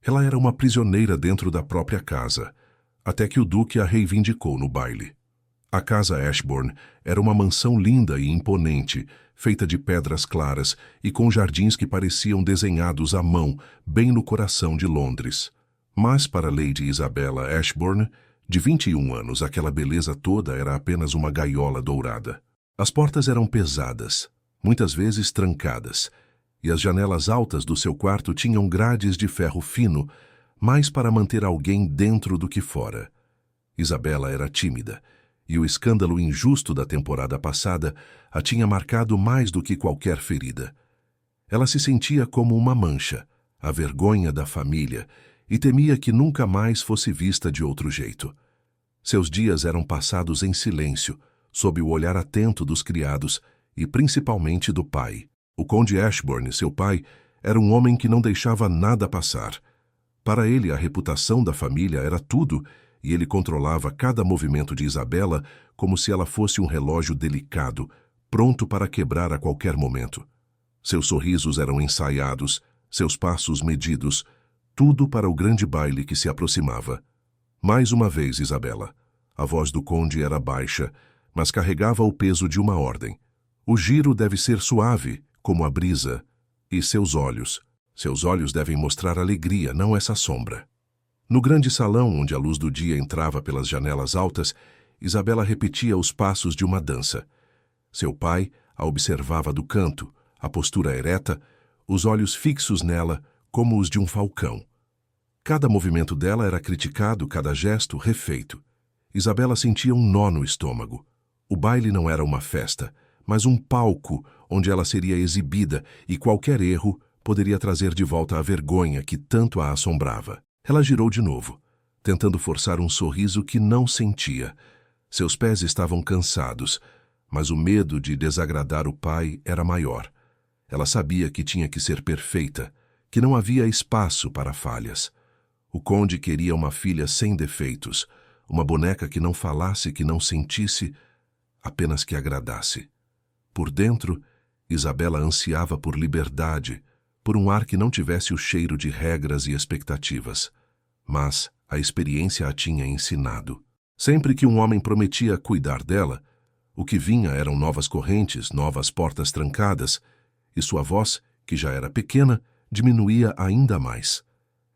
Ela era uma prisioneira dentro da própria casa, até que o Duque a reivindicou no baile. A casa Ashbourne era uma mansão linda e imponente, feita de pedras claras e com jardins que pareciam desenhados à mão, bem no coração de Londres. Mas para Lady Isabella Ashbourne, de 21 anos, aquela beleza toda era apenas uma gaiola dourada. As portas eram pesadas, muitas vezes trancadas, e as janelas altas do seu quarto tinham grades de ferro fino, mais para manter alguém dentro do que fora. Isabella era tímida, e o escândalo injusto da temporada passada a tinha marcado mais do que qualquer ferida. Ela se sentia como uma mancha, a vergonha da família, e temia que nunca mais fosse vista de outro jeito. Seus dias eram passados em silêncio, sob o olhar atento dos criados e principalmente do pai. O conde Ashbourne, seu pai, era um homem que não deixava nada passar. Para ele, a reputação da família era tudo, e ele controlava cada movimento de Isabella como se ela fosse um relógio delicado, pronto para quebrar a qualquer momento. Seus sorrisos eram ensaiados, seus passos medidos, tudo para o grande baile que se aproximava. Mais uma vez, Isabella. A voz do conde era baixa, mas carregava o peso de uma ordem. O giro deve ser suave, como a brisa, e seus olhos devem mostrar alegria, não essa sombra. No grande salão, onde a luz do dia entrava pelas janelas altas, Isabella repetia os passos de uma dança. Seu pai a observava do canto, a postura ereta, os olhos fixos nela como os de um falcão. Cada movimento dela era criticado, cada gesto refeito. Isabella sentia um nó no estômago. O baile não era uma festa, mas um palco onde ela seria exibida e qualquer erro poderia trazer de volta a vergonha que tanto a assombrava. Ela girou de novo, tentando forçar um sorriso que não sentia. Seus pés estavam cansados, mas o medo de desagradar o pai era maior. Ela sabia que tinha que ser perfeita, que não havia espaço para falhas. O conde queria uma filha sem defeitos, uma boneca que não falasse, que não sentisse, apenas que agradasse. Por dentro, Isabella ansiava por liberdade, por um ar que não tivesse o cheiro de regras e expectativas. Mas a experiência a tinha ensinado. Sempre que um homem prometia cuidar dela, o que vinha eram novas correntes, novas portas trancadas, e sua voz, que já era pequena, diminuía ainda mais.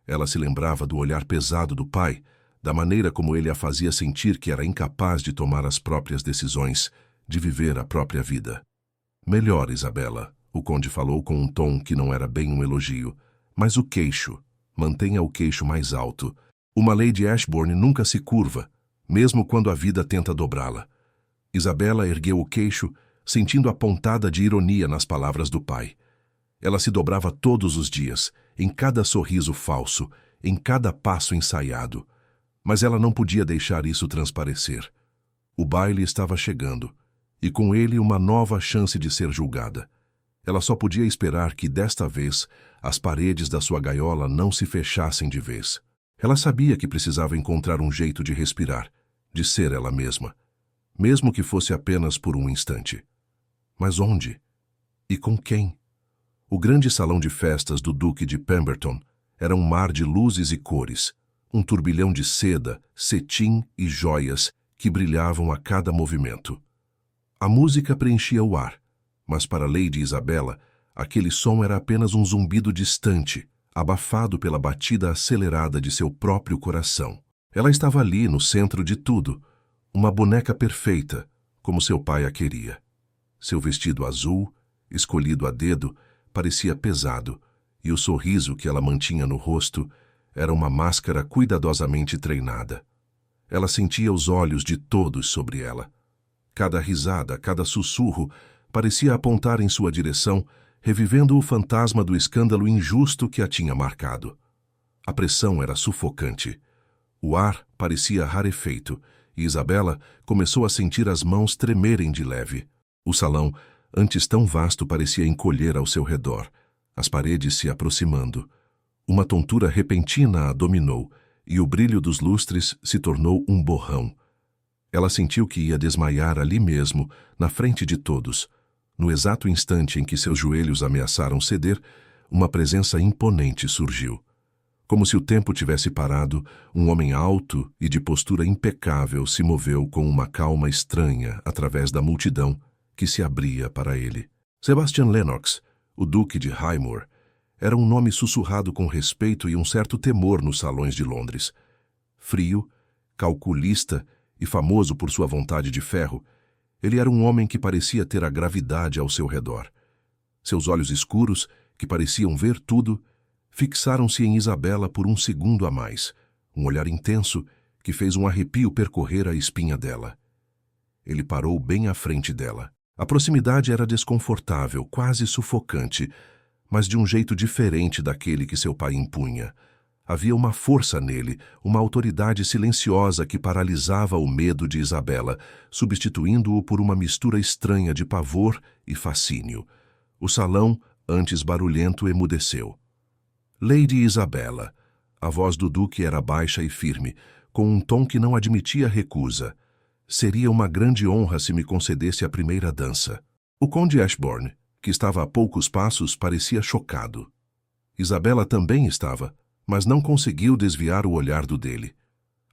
Ela se lembrava do olhar pesado do pai, da maneira como ele a fazia sentir que era incapaz de tomar as próprias decisões, de viver a própria vida. Melhor, Isabella, o conde falou com um tom que não era bem um elogio, mas o queixo, mantenha o queixo mais alto. Uma Lady Ashbourne nunca se curva, mesmo quando a vida tenta dobrá-la. Isabella ergueu o queixo, sentindo a pontada de ironia nas palavras do pai. Ela se dobrava todos os dias, em cada sorriso falso, em cada passo ensaiado. Mas ela não podia deixar isso transparecer. O baile estava chegando, e com ele uma nova chance de ser julgada. Ela só podia esperar que, desta vez, as paredes da sua gaiola não se fechassem de vez. Ela sabia que precisava encontrar um jeito de respirar, de ser ela mesma, mesmo que fosse apenas por um instante. Mas onde? E com quem? O grande salão de festas do Duque de Pemberton era um mar de luzes e cores, um turbilhão de seda, cetim e joias que brilhavam a cada movimento. A música preenchia o ar, mas para Lady Isabella, aquele som era apenas um zumbido distante, abafado pela batida acelerada de seu próprio coração. Ela estava ali, no centro de tudo, uma boneca perfeita, como seu pai a queria. Seu vestido azul, escolhido a dedo, parecia pesado, e o sorriso que ela mantinha no rosto era uma máscara cuidadosamente treinada. Ela sentia os olhos de todos sobre ela. Cada risada, cada sussurro parecia apontar em sua direção, revivendo o fantasma do escândalo injusto que a tinha marcado. A pressão era sufocante. O ar parecia rarefeito, e Isabella começou a sentir as mãos tremerem de leve. O salão, antes tão vasto, parecia encolher ao seu redor, as paredes se aproximando. Uma tontura repentina a dominou, e o brilho dos lustres se tornou um borrão. Ela sentiu que ia desmaiar ali mesmo, na frente de todos. No exato instante em que seus joelhos ameaçaram ceder, uma presença imponente surgiu. Como se o tempo tivesse parado, um homem alto e de postura impecável se moveu com uma calma estranha através da multidão que se abria para ele. Sebastian Lennox, o Duque de Highmore, era um nome sussurrado com respeito e um certo temor nos salões de Londres. Frio, calculista e famoso por sua vontade de ferro, ele era um homem que parecia ter a gravidade ao seu redor. Seus olhos escuros, que pareciam ver tudo, fixaram-se em Isabela por um segundo a mais, um olhar intenso que fez um arrepio percorrer a espinha dela. Ele parou bem à frente dela. A proximidade era desconfortável, quase sufocante, mas de um jeito diferente daquele que seu pai impunha. Havia uma força nele, uma autoridade silenciosa que paralisava o medo de Isabela, substituindo-o por uma mistura estranha de pavor e fascínio. O salão, antes barulhento, emudeceu. Lady Isabela. A voz do duque era baixa e firme, com um tom que não admitia recusa. Seria uma grande honra se me concedesse a primeira dança. O conde Ashbourne, que estava a poucos passos, parecia chocado. Isabela também estava, mas não conseguiu desviar o olhar do dele.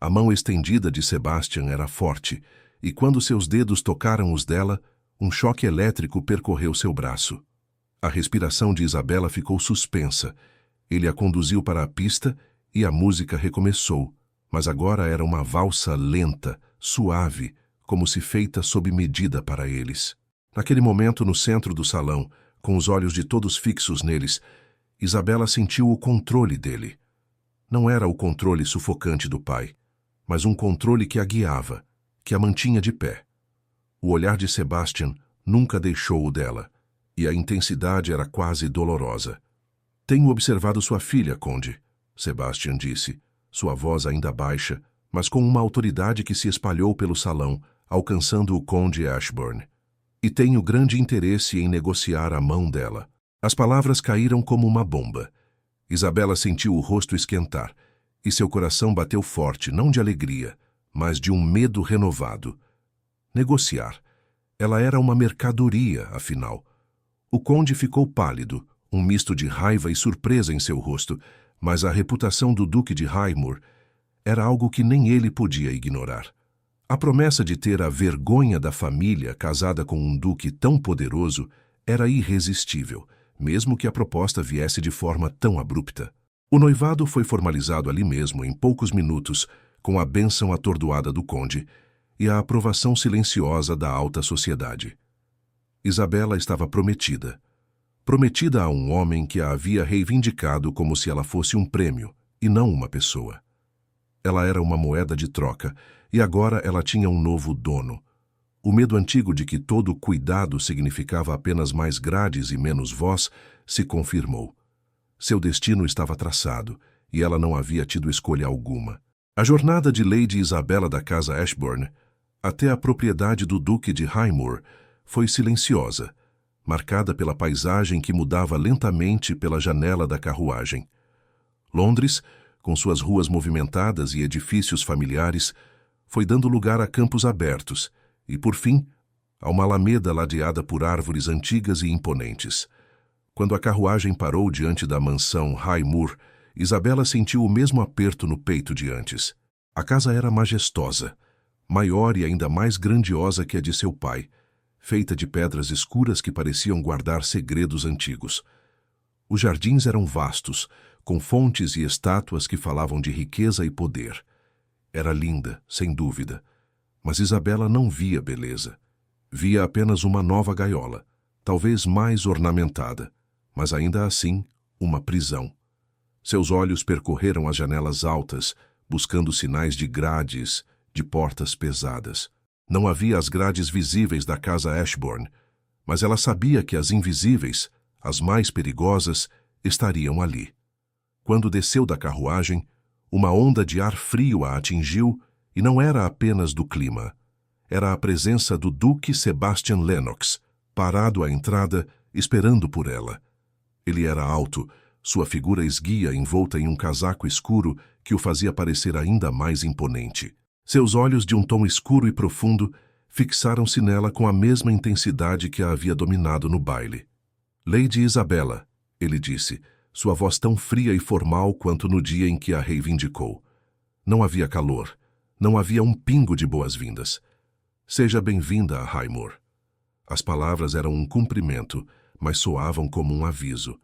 A mão estendida de Sebastian era forte, e quando seus dedos tocaram os dela, um choque elétrico percorreu seu braço. A respiração de Isabela ficou suspensa. Ele a conduziu para a pista e a música recomeçou, mas agora era uma valsa lenta, suave, como se feita sob medida para eles. Naquele momento, no centro do salão, com os olhos de todos fixos neles, Isabela sentiu o controle dele. Não era o controle sufocante do pai, mas um controle que a guiava, que a mantinha de pé. O olhar de Sebastian nunca deixou o dela, e a intensidade era quase dolorosa. Tenho observado sua filha, conde, Sebastian disse, sua voz ainda baixa, mas com uma autoridade que se espalhou pelo salão, alcançando o conde Ashbourne. E tenho grande interesse em negociar a mão dela. As palavras caíram como uma bomba. Isabela sentiu o rosto esquentar, e seu coração bateu forte, não de alegria, mas de um medo renovado. Negociar. Ela era uma mercadoria, afinal. O conde ficou pálido, um misto de raiva e surpresa em seu rosto, mas a reputação do Duque de Highmore era algo que nem ele podia ignorar. A promessa de ter a vergonha da família casada com um duque tão poderoso era irresistível, mesmo que a proposta viesse de forma tão abrupta. O noivado foi formalizado ali mesmo, em poucos minutos, com a bênção atordoada do conde e a aprovação silenciosa da alta sociedade. Isabela estava prometida. Prometida a um homem que a havia reivindicado como se ela fosse um prêmio, e não uma pessoa. Ela era uma moeda de troca, e agora ela tinha um novo dono. O medo antigo de que todo cuidado significava apenas mais grades e menos voz se confirmou. Seu destino estava traçado, e ela não havia tido escolha alguma. A jornada de Lady Isabela da casa Ashbourne até a propriedade do Duque de Highmore foi silenciosa, marcada pela paisagem que mudava lentamente pela janela da carruagem. Londres, com suas ruas movimentadas e edifícios familiares, foi dando lugar a campos abertos e, por fim, a uma alameda ladeada por árvores antigas e imponentes. Quando a carruagem parou diante da mansão Highmore, Isabela sentiu o mesmo aperto no peito de antes. A casa era majestosa, maior e ainda mais grandiosa que a de seu pai, feita de pedras escuras que pareciam guardar segredos antigos. Os jardins eram vastos, com fontes e estátuas que falavam de riqueza e poder. Era linda, sem dúvida, mas Isabela não via beleza. Via apenas uma nova gaiola, talvez mais ornamentada, mas ainda assim uma prisão. Seus olhos percorreram as janelas altas, buscando sinais de grades, de portas pesadas. Não havia as grades visíveis da casa Ashbourne, mas ela sabia que as invisíveis, as mais perigosas, estariam ali. Quando desceu da carruagem, uma onda de ar frio a atingiu e não era apenas do clima. Era a presença do Duque Sebastian Lennox, parado à entrada, esperando por ela. Ele era alto, sua figura esguia envolta em um casaco escuro que o fazia parecer ainda mais imponente. Seus olhos, de um tom escuro e profundo, fixaram-se nela com a mesma intensidade que a havia dominado no baile. Lady Isabela, ele disse, sua voz tão fria e formal quanto no dia em que a reivindicou. Não havia calor, não havia um pingo de boas-vindas. Seja bem-vinda a Highmore. As palavras eram um cumprimento, mas soavam como um aviso.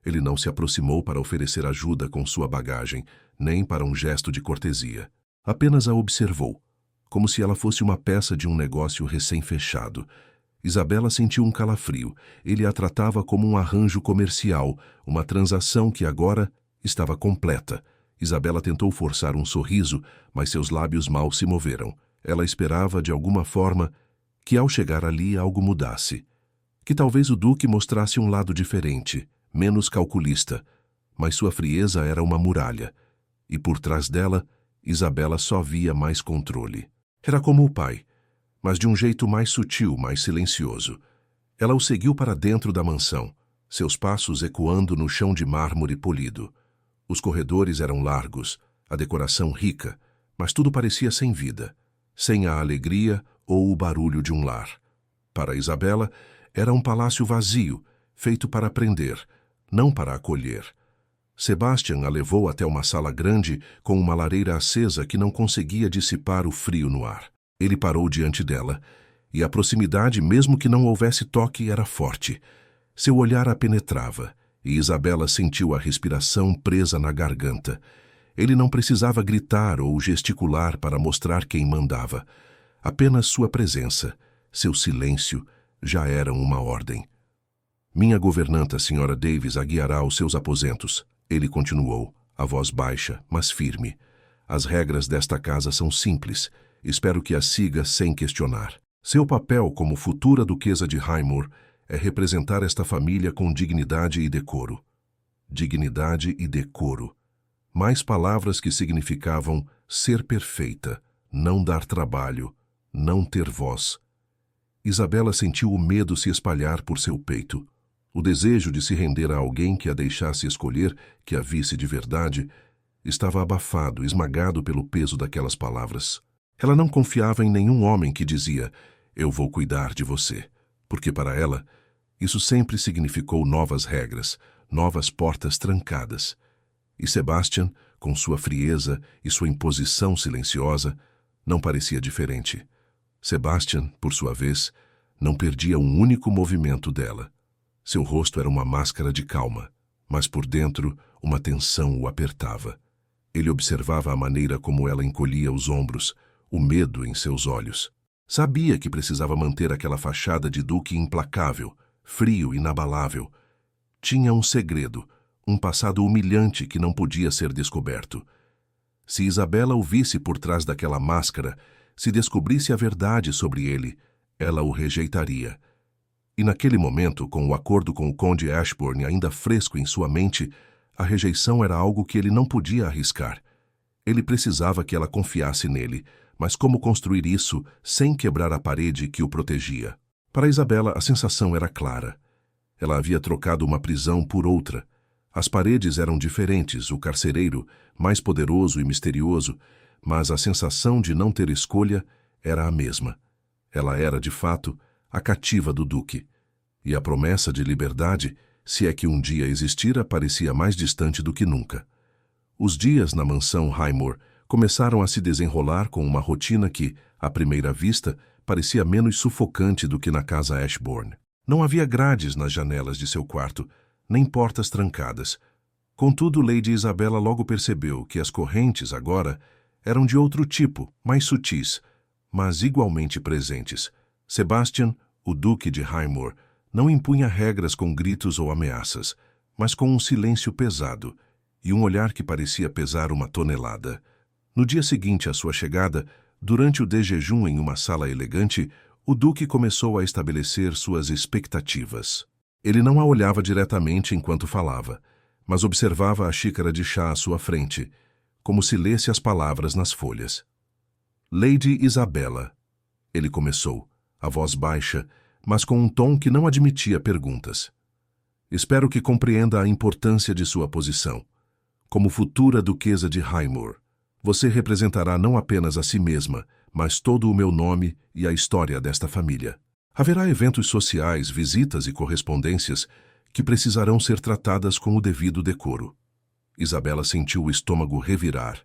Ele não se aproximou para oferecer ajuda com sua bagagem, nem para um gesto de cortesia. Apenas a observou, como se ela fosse uma peça de um negócio recém-fechado. Isabela sentiu um calafrio. Ele a tratava como um arranjo comercial, uma transação que agora estava completa. Isabela tentou forçar um sorriso, mas seus lábios mal se moveram. Ela esperava, de alguma forma, que ao chegar ali algo mudasse. Que talvez o Duque mostrasse um lado diferente, menos calculista. Mas sua frieza era uma muralha. E por trás dela, Isabela só via mais controle. Era como o pai, mas de um jeito mais sutil, mais silencioso. Ela o seguiu para dentro da mansão, seus passos ecoando no chão de mármore polido. Os corredores eram largos, a decoração rica, mas tudo parecia sem vida, sem a alegria ou o barulho de um lar. Para Isabela, era um palácio vazio, feito para prender, não para acolher. Sebastian a levou até uma sala grande com uma lareira acesa que não conseguia dissipar o frio no ar. Ele parou diante dela, e a proximidade, mesmo que não houvesse toque, era forte. Seu olhar a penetrava, e Isabela sentiu a respiração presa na garganta. Ele não precisava gritar ou gesticular para mostrar quem mandava. Apenas sua presença, seu silêncio, já eram uma ordem. Minha governanta, Sra. Davis, a guiará aos seus aposentos. Ele continuou, a voz baixa, mas firme. As regras desta casa são simples. Espero que as siga sem questionar. Seu papel como futura duquesa de Highmore é representar esta família com dignidade e decoro. Dignidade e decoro. Mais palavras que significavam ser perfeita, não dar trabalho, não ter voz. Isabela sentiu o medo se espalhar por seu peito. O desejo de se render a alguém que a deixasse escolher, que a visse de verdade, estava abafado, esmagado pelo peso daquelas palavras. Ela não confiava em nenhum homem que dizia, eu vou cuidar de você, porque para ela, isso sempre significou novas regras, novas portas trancadas. E Sebastian, com sua frieza e sua imposição silenciosa, não parecia diferente. Sebastian, por sua vez, não perdia um único movimento dela. Seu rosto era uma máscara de calma, mas por dentro uma tensão o apertava. Ele observava a maneira como ela encolhia os ombros, o medo em seus olhos. Sabia que precisava manter aquela fachada de duque implacável, frio, inabalável. Tinha um segredo, um passado humilhante que não podia ser descoberto. Se Isabela o visse por trás daquela máscara, se descobrisse a verdade sobre ele, ela o rejeitaria. E naquele momento, com o acordo com o Conde Ashbourne ainda fresco em sua mente, a rejeição era algo que ele não podia arriscar. Ele precisava que ela confiasse nele, mas como construir isso sem quebrar a parede que o protegia? Para Isabela, a sensação era clara. Ela havia trocado uma prisão por outra. As paredes eram diferentes, o carcereiro, mais poderoso e misterioso, mas a sensação de não ter escolha era a mesma. Ela era, de fato, a cativa do duque. E a promessa de liberdade, se é que um dia existira, parecia mais distante do que nunca. Os dias na mansão Highmore começaram a se desenrolar com uma rotina que, à primeira vista, parecia menos sufocante do que na casa Ashbourne. Não havia grades nas janelas de seu quarto, nem portas trancadas. Contudo, Lady Isabela logo percebeu que as correntes, agora, eram de outro tipo, mais sutis, mas igualmente presentes. Sebastian, o Duque de Highmore, não impunha regras com gritos ou ameaças, mas com um silêncio pesado e um olhar que parecia pesar uma tonelada. No dia seguinte à sua chegada, durante o desjejum em uma sala elegante, o Duque começou a estabelecer suas expectativas. Ele não a olhava diretamente enquanto falava, mas observava a xícara de chá à sua frente, como se lesse as palavras nas folhas. Lady Isabela, ele começou, a voz baixa, mas com um tom que não admitia perguntas. Espero que compreenda a importância de sua posição. Como futura duquesa de Highmore, você representará não apenas a si mesma, mas todo o meu nome e a história desta família. Haverá eventos sociais, visitas e correspondências que precisarão ser tratadas com o devido decoro. Isabela sentiu o estômago revirar.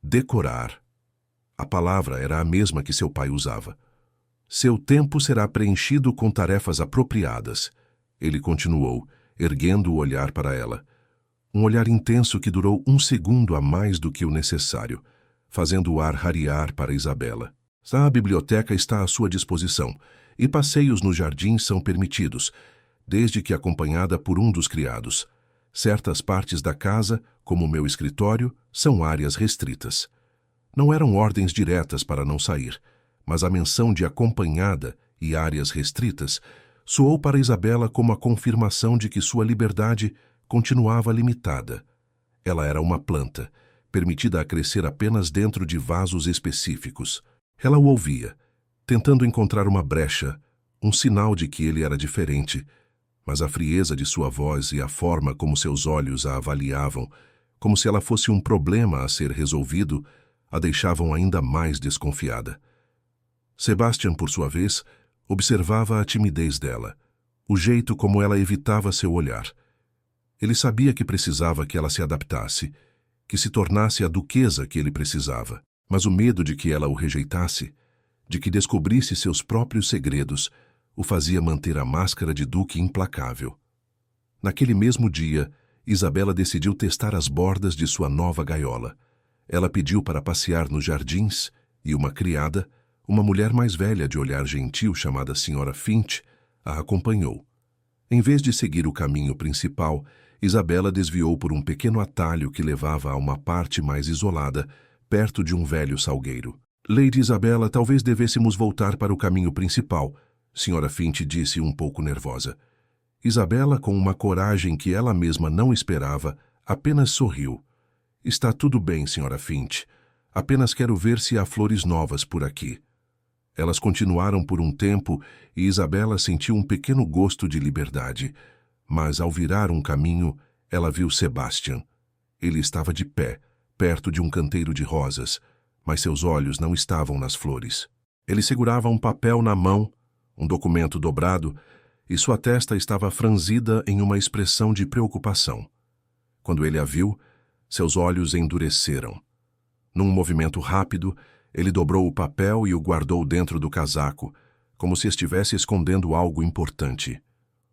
Decorar. A palavra era a mesma que seu pai usava. Seu tempo será preenchido com tarefas apropriadas. Ele continuou, erguendo o olhar para ela. Um olhar intenso que durou 1 segundo a mais do que o necessário, fazendo o ar rarear para Isabela. A biblioteca está à sua disposição, e passeios no jardim são permitidos, desde que acompanhada por um dos criados. Certas partes da casa, como o meu escritório, são áreas restritas. Não eram ordens diretas para não sair, mas a menção de acompanhada e áreas restritas soou para Isabela como a confirmação de que sua liberdade continuava limitada. Ela era uma planta, permitida a crescer apenas dentro de vasos específicos. Ela o ouvia, tentando encontrar uma brecha, um sinal de que ele era diferente, mas a frieza de sua voz e a forma como seus olhos a avaliavam, como se ela fosse um problema a ser resolvido, a deixavam ainda mais desconfiada. Sebastian, por sua vez, observava a timidez dela, o jeito como ela evitava seu olhar. Ele sabia que precisava que ela se adaptasse, que se tornasse a duquesa que ele precisava, mas o medo de que ela o rejeitasse, de que descobrisse seus próprios segredos, o fazia manter a máscara de duque implacável. Naquele mesmo dia, Isabela decidiu testar as bordas de sua nova gaiola. Ela pediu para passear nos jardins e uma criada, uma mulher mais velha de olhar gentil chamada Sra. Finch, a acompanhou. Em vez de seguir o caminho principal, Isabela desviou por um pequeno atalho que levava a uma parte mais isolada, perto de um velho salgueiro. Lady Isabela, talvez devêssemos voltar para o caminho principal, Sra. Finch disse um pouco nervosa. Isabela, com uma coragem que ela mesma não esperava, apenas sorriu. Está tudo bem, Sra. Finch. Apenas quero ver se há flores novas por aqui. Elas continuaram por um tempo e Isabela sentiu um pequeno gosto de liberdade. Mas, ao virar um caminho, ela viu Sebastian. Ele estava de pé, perto de um canteiro de rosas, mas seus olhos não estavam nas flores. Ele segurava um papel na mão, um documento dobrado, e sua testa estava franzida em uma expressão de preocupação. Quando ele a viu, seus olhos endureceram. Num movimento rápido, ele dobrou o papel e o guardou dentro do casaco, como se estivesse escondendo algo importante.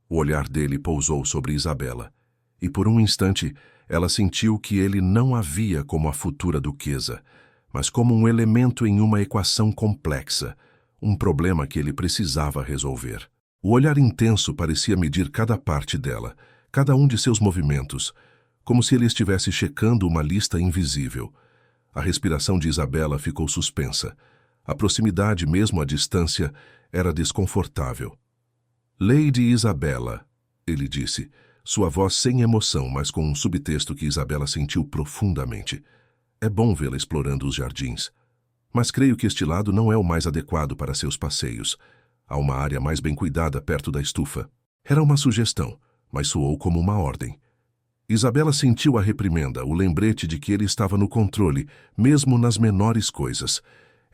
O olhar dele pousou sobre Isabela, e por um instante ela sentiu que ele não a via como a futura duquesa, mas como um elemento em uma equação complexa, um problema que ele precisava resolver. O olhar intenso parecia medir cada parte dela, cada um de seus movimentos, como se ele estivesse checando uma lista invisível. A respiração de Isabela ficou suspensa. A proximidade, mesmo à distância, era desconfortável. Lady Isabela, ele disse, sua voz sem emoção, mas com um subtexto que Isabela sentiu profundamente. É bom vê-la explorando os jardins. Mas creio que este lado não é o mais adequado para seus passeios. Há uma área mais bem cuidada perto da estufa. Era uma sugestão, mas soou como uma ordem. Isabela sentiu a reprimenda, o lembrete de que ele estava no controle, mesmo nas menores coisas.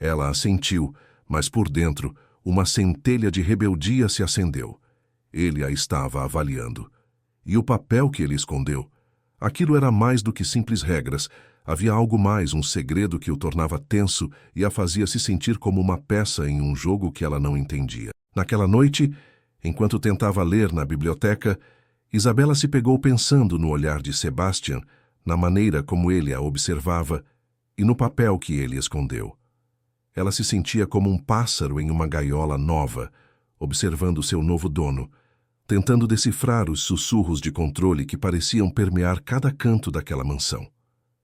Ela a sentiu, mas por dentro, uma centelha de rebeldia se acendeu. Ele a estava avaliando. E o papel que ele escondeu? Aquilo era mais do que simples regras. Havia algo mais, um segredo que o tornava tenso e a fazia se sentir como uma peça em um jogo que ela não entendia. Naquela noite, enquanto tentava ler na biblioteca, Isabela se pegou pensando no olhar de Sebastian, na maneira como ele a observava e no papel que ele escondeu. Ela se sentia como um pássaro em uma gaiola nova, observando seu novo dono, tentando decifrar os sussurros de controle que pareciam permear cada canto daquela mansão.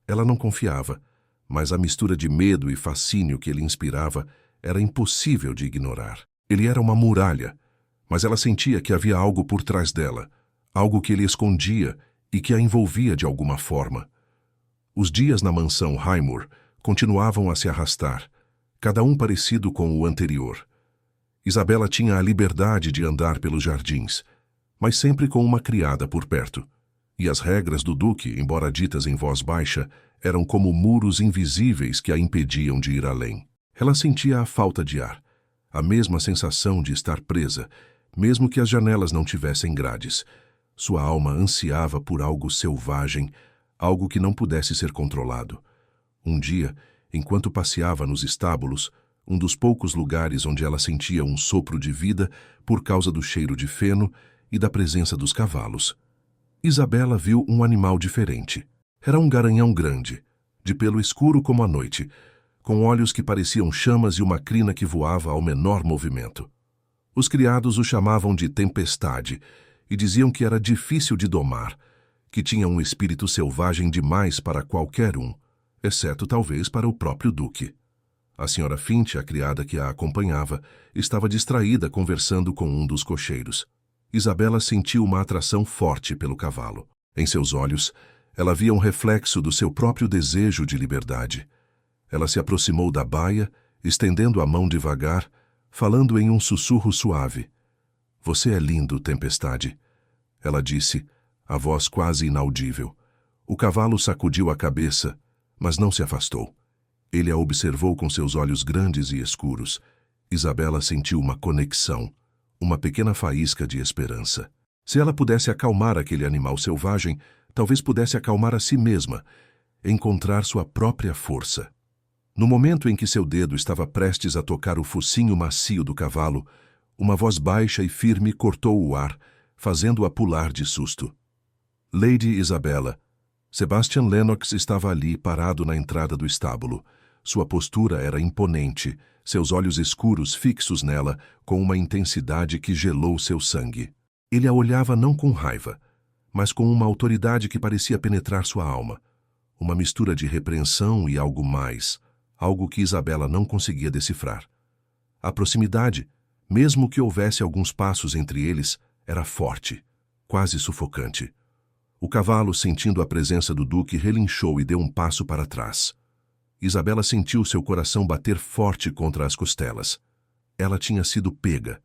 Ela não confiava, mas a mistura de medo e fascínio que ele inspirava era impossível de ignorar. Ele era uma muralha, mas ela sentia que havia algo por trás dela, algo que ele escondia e que a envolvia de alguma forma. Os dias na mansão Highmoor continuavam a se arrastar, cada um parecido com o anterior. Isabela tinha a liberdade de andar pelos jardins, mas sempre com uma criada por perto. E as regras do duque, embora ditas em voz baixa, eram como muros invisíveis que a impediam de ir além. Ela sentia a falta de ar, a mesma sensação de estar presa, mesmo que as janelas não tivessem grades. Sua alma ansiava por algo selvagem, algo que não pudesse ser controlado. Um dia, enquanto passeava nos estábulos, um dos poucos lugares onde ela sentia um sopro de vida por causa do cheiro de feno e da presença dos cavalos, Isabela viu um animal diferente. Era um garanhão grande, de pelo escuro como a noite, com olhos que pareciam chamas e uma crina que voava ao menor movimento. Os criados o chamavam de Tempestade e diziam que era difícil de domar, que tinha um espírito selvagem demais para qualquer um, exceto talvez para o próprio Duque. A senhora Finch, a criada que a acompanhava, estava distraída conversando com um dos cocheiros. Isabela sentiu uma atração forte pelo cavalo. Em seus olhos, ela via um reflexo do seu próprio desejo de liberdade. Ela se aproximou da baia, estendendo a mão devagar, falando em um sussurro suave. "Você é lindo, Tempestade", ela disse, a voz quase inaudível. O cavalo sacudiu a cabeça, mas não se afastou. Ele a observou com seus olhos grandes e escuros. Isabela sentiu uma conexão, uma pequena faísca de esperança. Se ela pudesse acalmar aquele animal selvagem, talvez pudesse acalmar a si mesma, encontrar sua própria força. No momento em que seu dedo estava prestes a tocar o focinho macio do cavalo, uma voz baixa e firme cortou o ar, fazendo-a pular de susto. Lady Isabella. Sebastian Lennox estava ali, parado na entrada do estábulo. Sua postura era imponente, seus olhos escuros fixos nela, com uma intensidade que gelou seu sangue. Ele a olhava não com raiva, mas com uma autoridade que parecia penetrar sua alma. Uma mistura de repreensão e algo mais, algo que Isabela não conseguia decifrar. A proximidade, mesmo que houvesse alguns passos entre eles, era forte, quase sufocante. O cavalo, sentindo a presença do Duque, relinchou e deu um passo para trás. Isabela sentiu seu coração bater forte contra as costelas. Ela tinha sido pega.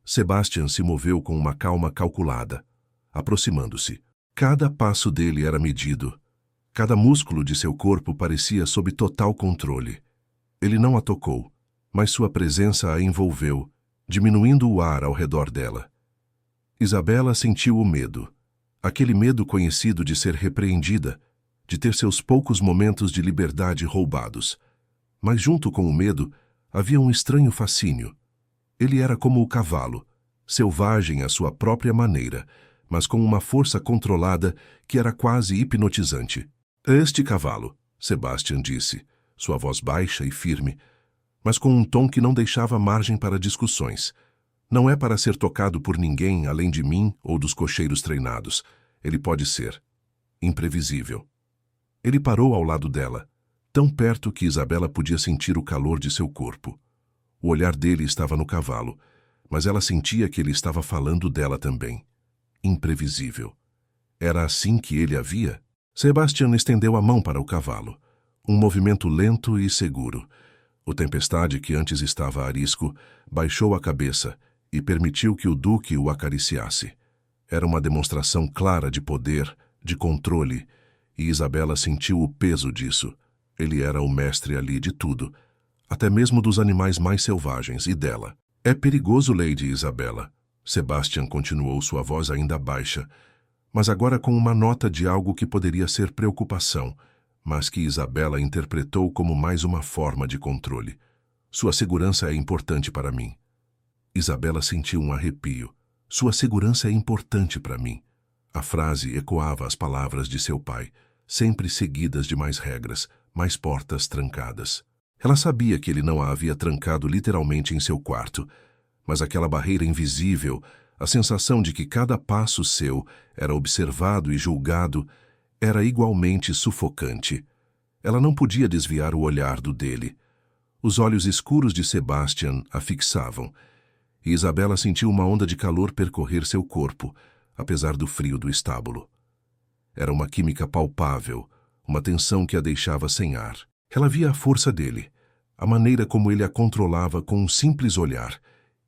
Sebastian se moveu com uma calma calculada, aproximando-se. Cada passo dele era medido. Cada músculo de seu corpo parecia sob total controle. Ele não a tocou, mas sua presença a envolveu, diminuindo o ar ao redor dela. Isabela sentiu o medo. Aquele medo conhecido de ser repreendida, de ter seus poucos momentos de liberdade roubados. Mas junto com o medo, havia um estranho fascínio. Ele era como o cavalo, selvagem à sua própria maneira, mas com uma força controlada que era quase hipnotizante. "Este cavalo", Sebastian disse, sua voz baixa e firme, mas com um tom que não deixava margem para discussões. "Não é para ser tocado por ninguém além de mim ou dos cocheiros treinados. Ele pode ser imprevisível." Ele parou ao lado dela, tão perto que Isabela podia sentir o calor de seu corpo. O olhar dele estava no cavalo, mas ela sentia que ele estava falando dela também. Imprevisível. Era assim que ele a via? Sebastian estendeu a mão para o cavalo. Um movimento lento e seguro. O Tempestade, que antes estava arisco, baixou a cabeça e permitiu que o Duque o acariciasse. Era uma demonstração clara de poder, de controle, e Isabela sentiu o peso disso. Ele era o mestre ali de tudo, até mesmo dos animais mais selvagens e dela. "É perigoso, Lady Isabela", Sebastian continuou, sua voz ainda baixa, mas agora com uma nota de algo que poderia ser preocupação, mas que Isabela interpretou como mais uma forma de controle. "Sua segurança é importante para mim." Isabela sentiu um arrepio. "Sua segurança é importante para mim." A frase ecoava as palavras de seu pai, sempre seguidas de mais regras, mais portas trancadas. Ela sabia que ele não a havia trancado literalmente em seu quarto, mas aquela barreira invisível, a sensação de que cada passo seu era observado e julgado, era igualmente sufocante. Ela não podia desviar o olhar do dele. Os olhos escuros de Sebastian a fixavam, e Isabela sentiu uma onda de calor percorrer seu corpo, apesar do frio do estábulo. Era uma química palpável, uma tensão que a deixava sem ar. Ela via a força dele, a maneira como ele a controlava com um simples olhar,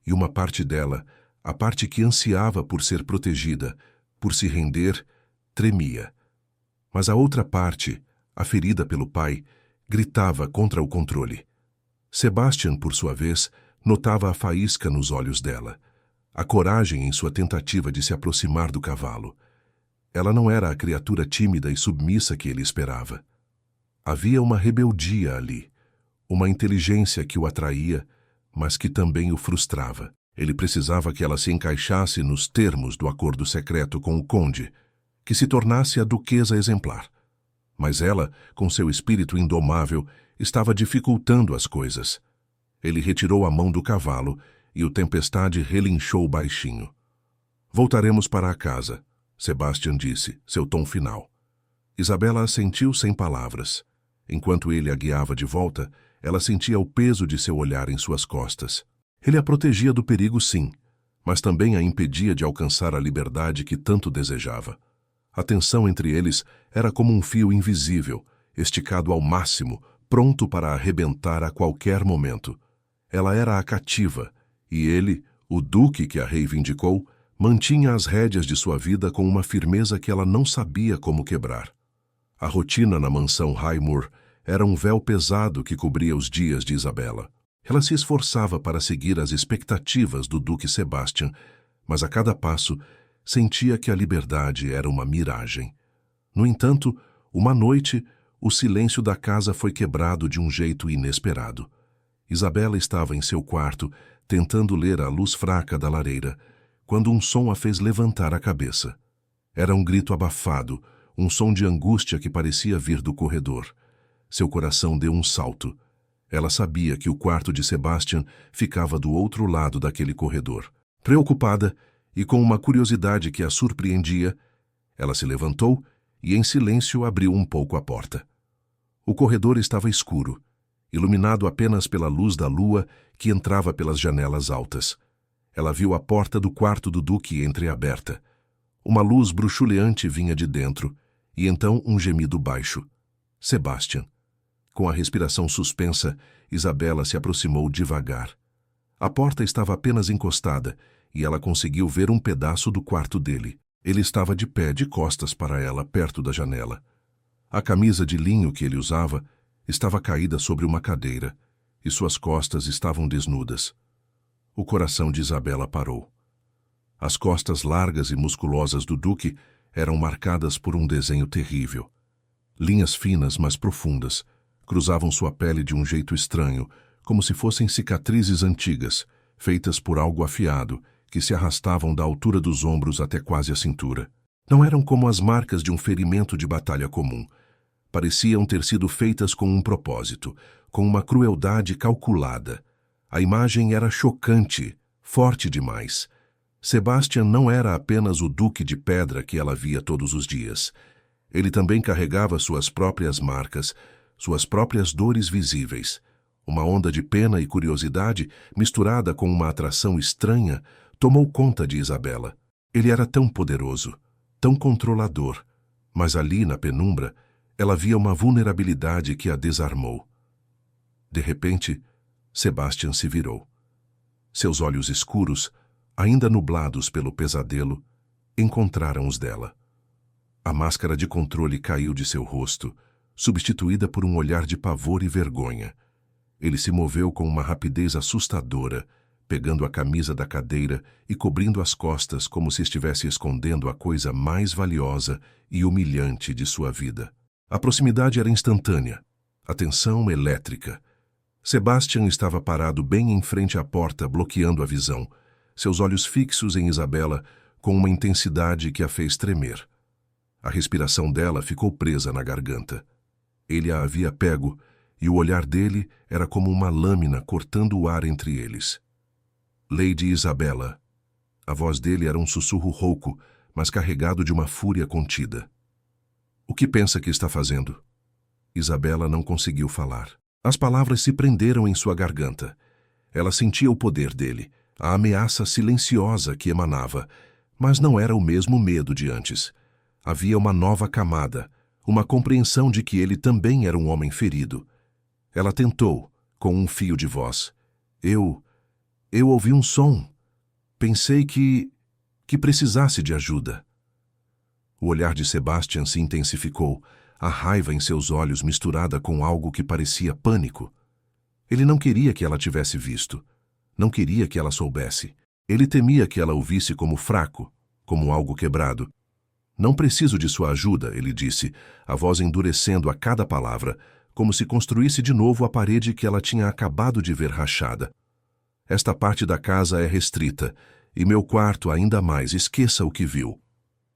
e uma parte dela, a parte que ansiava por ser protegida, por se render, tremia. Mas a outra parte, a ferida pelo pai, gritava contra o controle. Sebastian, por sua vez, notava a faísca nos olhos dela. a coragem em sua tentativa de se aproximar do cavalo. Ela não era a criatura tímida e submissa que ele esperava. Havia uma rebeldia ali, uma inteligência que o atraía, mas que também o frustrava. Ele precisava que ela se encaixasse nos termos do acordo secreto com o conde, que se tornasse a duquesa exemplar. Mas ela, com seu espírito indomável, estava dificultando as coisas. Ele retirou a mão do cavalo e o Tempestade relinchou baixinho. Voltaremos para a casa, Sebastian disse, seu tom final. Isabela assentiu sem palavras. Enquanto ele a guiava de volta, ela sentia o peso de seu olhar em suas costas. Ele a protegia do perigo, sim, mas também a impedia de alcançar a liberdade que tanto desejava. A tensão entre eles era como um fio invisível, esticado ao máximo, pronto para arrebentar a qualquer momento. Ela era a cativa, e ele, o duque que a reivindicou, mantinha as rédeas de sua vida com uma firmeza que ela não sabia como quebrar. A rotina na mansão Highmoor era um véu pesado que cobria os dias de Isabela. Ela se esforçava para seguir as expectativas do duque Sebastian, mas a cada passo sentia que a liberdade era uma miragem. No entanto, uma noite, o silêncio da casa foi quebrado de um jeito inesperado. Isabela estava em seu quarto, tentando ler a luz fraca da lareira, quando um som a fez levantar a cabeça. Era um grito abafado, um som de angústia que parecia vir do corredor. Seu coração deu um salto. Ela sabia que o quarto de Sebastian ficava do outro lado daquele corredor. Preocupada e com uma curiosidade que a surpreendia, ela se levantou e, em silêncio, abriu um pouco a porta. O corredor estava escuro, iluminado apenas pela luz da lua que entrava pelas janelas altas. Ela viu a porta do quarto do duque entreaberta. Uma luz bruxuleante vinha de dentro, e então um gemido baixo. Sebastian. Com a respiração suspensa, Isabela se aproximou devagar. A porta estava apenas encostada, e ela conseguiu ver um pedaço do quarto dele. Ele estava de pé, de costas para ela, perto da janela. A camisa de linho que ele usava estava caída sobre uma cadeira, e suas costas estavam desnudas. O coração de Isabela parou. As costas largas e musculosas do duque eram marcadas por um desenho terrível. Linhas finas, mas profundas, cruzavam sua pele de um jeito estranho, como se fossem cicatrizes antigas, feitas por algo afiado, que se arrastavam da altura dos ombros até quase a cintura. Não eram como as marcas de um ferimento de batalha comum. Pareciam ter sido feitas com um propósito, com uma crueldade calculada. A imagem era chocante, forte demais. Sebastian não era apenas o duque de pedra que ela via todos os dias. Ele também carregava suas próprias marcas, suas próprias dores visíveis. Uma onda de pena e curiosidade, misturada com uma atração estranha, tomou conta de Isabela. Ele era tão poderoso, tão controlador, mas ali na penumbra, ela via uma vulnerabilidade que a desarmou. De repente, Sebastian se virou. Seus olhos escuros, ainda nublados pelo pesadelo, encontraram os dela. A máscara de controle caiu de seu rosto, substituída por um olhar de pavor e vergonha. Ele se moveu com uma rapidez assustadora, pegando a camisa da cadeira e cobrindo as costas como se estivesse escondendo a coisa mais valiosa e humilhante de sua vida. A proximidade era instantânea, a tensão elétrica. Sebastian estava parado bem em frente à porta, bloqueando a visão, seus olhos fixos em Isabela com uma intensidade que a fez tremer. A respiração dela ficou presa na garganta. Ele a havia pego, e o olhar dele era como uma lâmina cortando o ar entre eles. Lady Isabela. A voz dele era um sussurro rouco, mas carregado de uma fúria contida. O que pensa que está fazendo? Isabela não conseguiu falar. As palavras se prenderam em sua garganta. Ela sentia o poder dele, a ameaça silenciosa que emanava, mas não era o mesmo medo de antes. Havia uma nova camada, uma compreensão de que ele também era um homem ferido. Ela tentou, com um fio de voz. Eu ouvi um som. Pensei que precisasse de ajuda. O olhar de Sebastian se intensificou, a raiva em seus olhos misturada com algo que parecia pânico. Ele não queria que ela tivesse visto. Não queria que ela soubesse. Ele temia que ela o visse como fraco, como algo quebrado. Não preciso de sua ajuda, ele disse, a voz endurecendo a cada palavra, como se construísse de novo a parede que ela tinha acabado de ver rachada. Esta parte da casa é restrita, e meu quarto ainda mais, esqueça o que viu.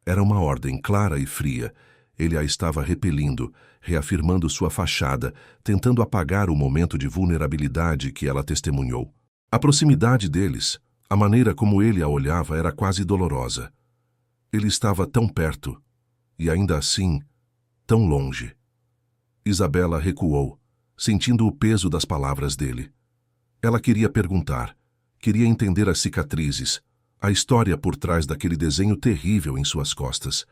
Era uma ordem clara e fria. Ele a estava repelindo, reafirmando sua fachada, tentando apagar o momento de vulnerabilidade que ela testemunhou. A proximidade deles, a maneira como ele a olhava era quase dolorosa. Ele estava tão perto, e ainda assim, tão longe. Isabela recuou, sentindo o peso das palavras dele. Ela queria perguntar, queria entender as cicatrizes, a história por trás daquele desenho terrível em suas costas.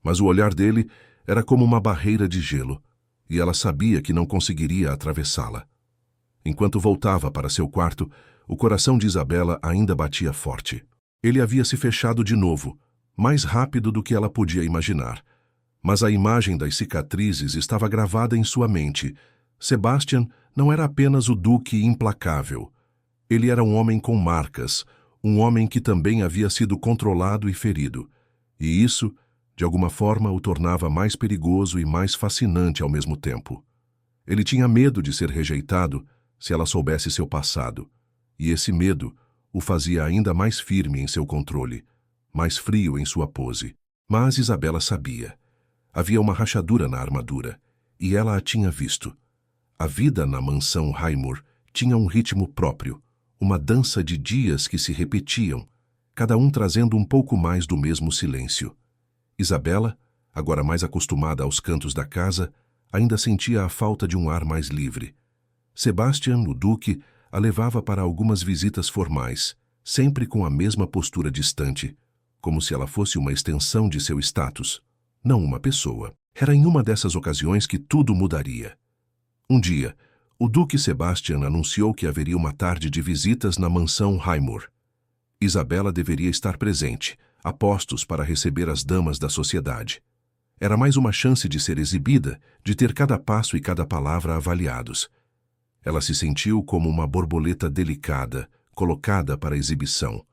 Mas o olhar dele era como uma barreira de gelo, e ela sabia que não conseguiria atravessá-la. Enquanto voltava para seu quarto, o coração de Isabela ainda batia forte. Ele havia se fechado de novo, mais rápido do que ela podia imaginar. Mas a imagem das cicatrizes estava gravada em sua mente. Sebastian não era apenas o duque implacável. Ele era um homem com marcas, um homem que também havia sido controlado e ferido. E isso, de alguma forma, o tornava mais perigoso e mais fascinante ao mesmo tempo. Ele tinha medo de ser rejeitado se ela soubesse seu passado. E esse medo o fazia ainda mais firme em seu controle, mais frio em sua pose. Mas Isabela sabia. Havia uma rachadura na armadura, e ela a tinha visto. A vida na mansão Highmore tinha um ritmo próprio, uma dança de dias que se repetiam, cada um trazendo um pouco mais do mesmo silêncio. Isabela, agora mais acostumada aos cantos da casa, ainda sentia a falta de um ar mais livre. Sebastian, o duque, a levava para algumas visitas formais, sempre com a mesma postura distante, como se ela fosse uma extensão de seu status, não uma pessoa. Era em uma dessas ocasiões que tudo mudaria. Um dia, o duque Sebastian anunciou que haveria uma tarde de visitas na mansão Highmore. Isabela deveria estar presente, a postos para receber as damas da sociedade. Era mais uma chance de ser exibida, de ter cada passo e cada palavra avaliados. Ela se sentiu como uma borboleta delicada, colocada para exibição.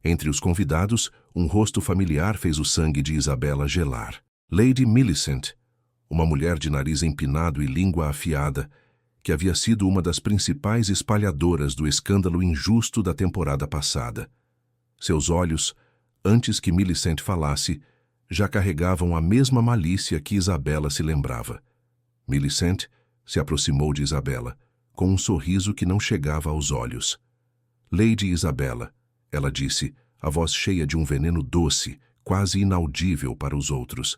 Entre os convidados, um rosto familiar fez o sangue de Isabela gelar. Lady Millicent, uma mulher de nariz empinado e língua afiada, que havia sido uma das principais espalhadoras do escândalo injusto da temporada passada. Seus olhos, antes que Millicent falasse, já carregavam a mesma malícia que Isabela se lembrava. Millicent se aproximou de Isabela, com um sorriso que não chegava aos olhos. Lady Isabela, ela disse, a voz cheia de um veneno doce, quase inaudível para os outros.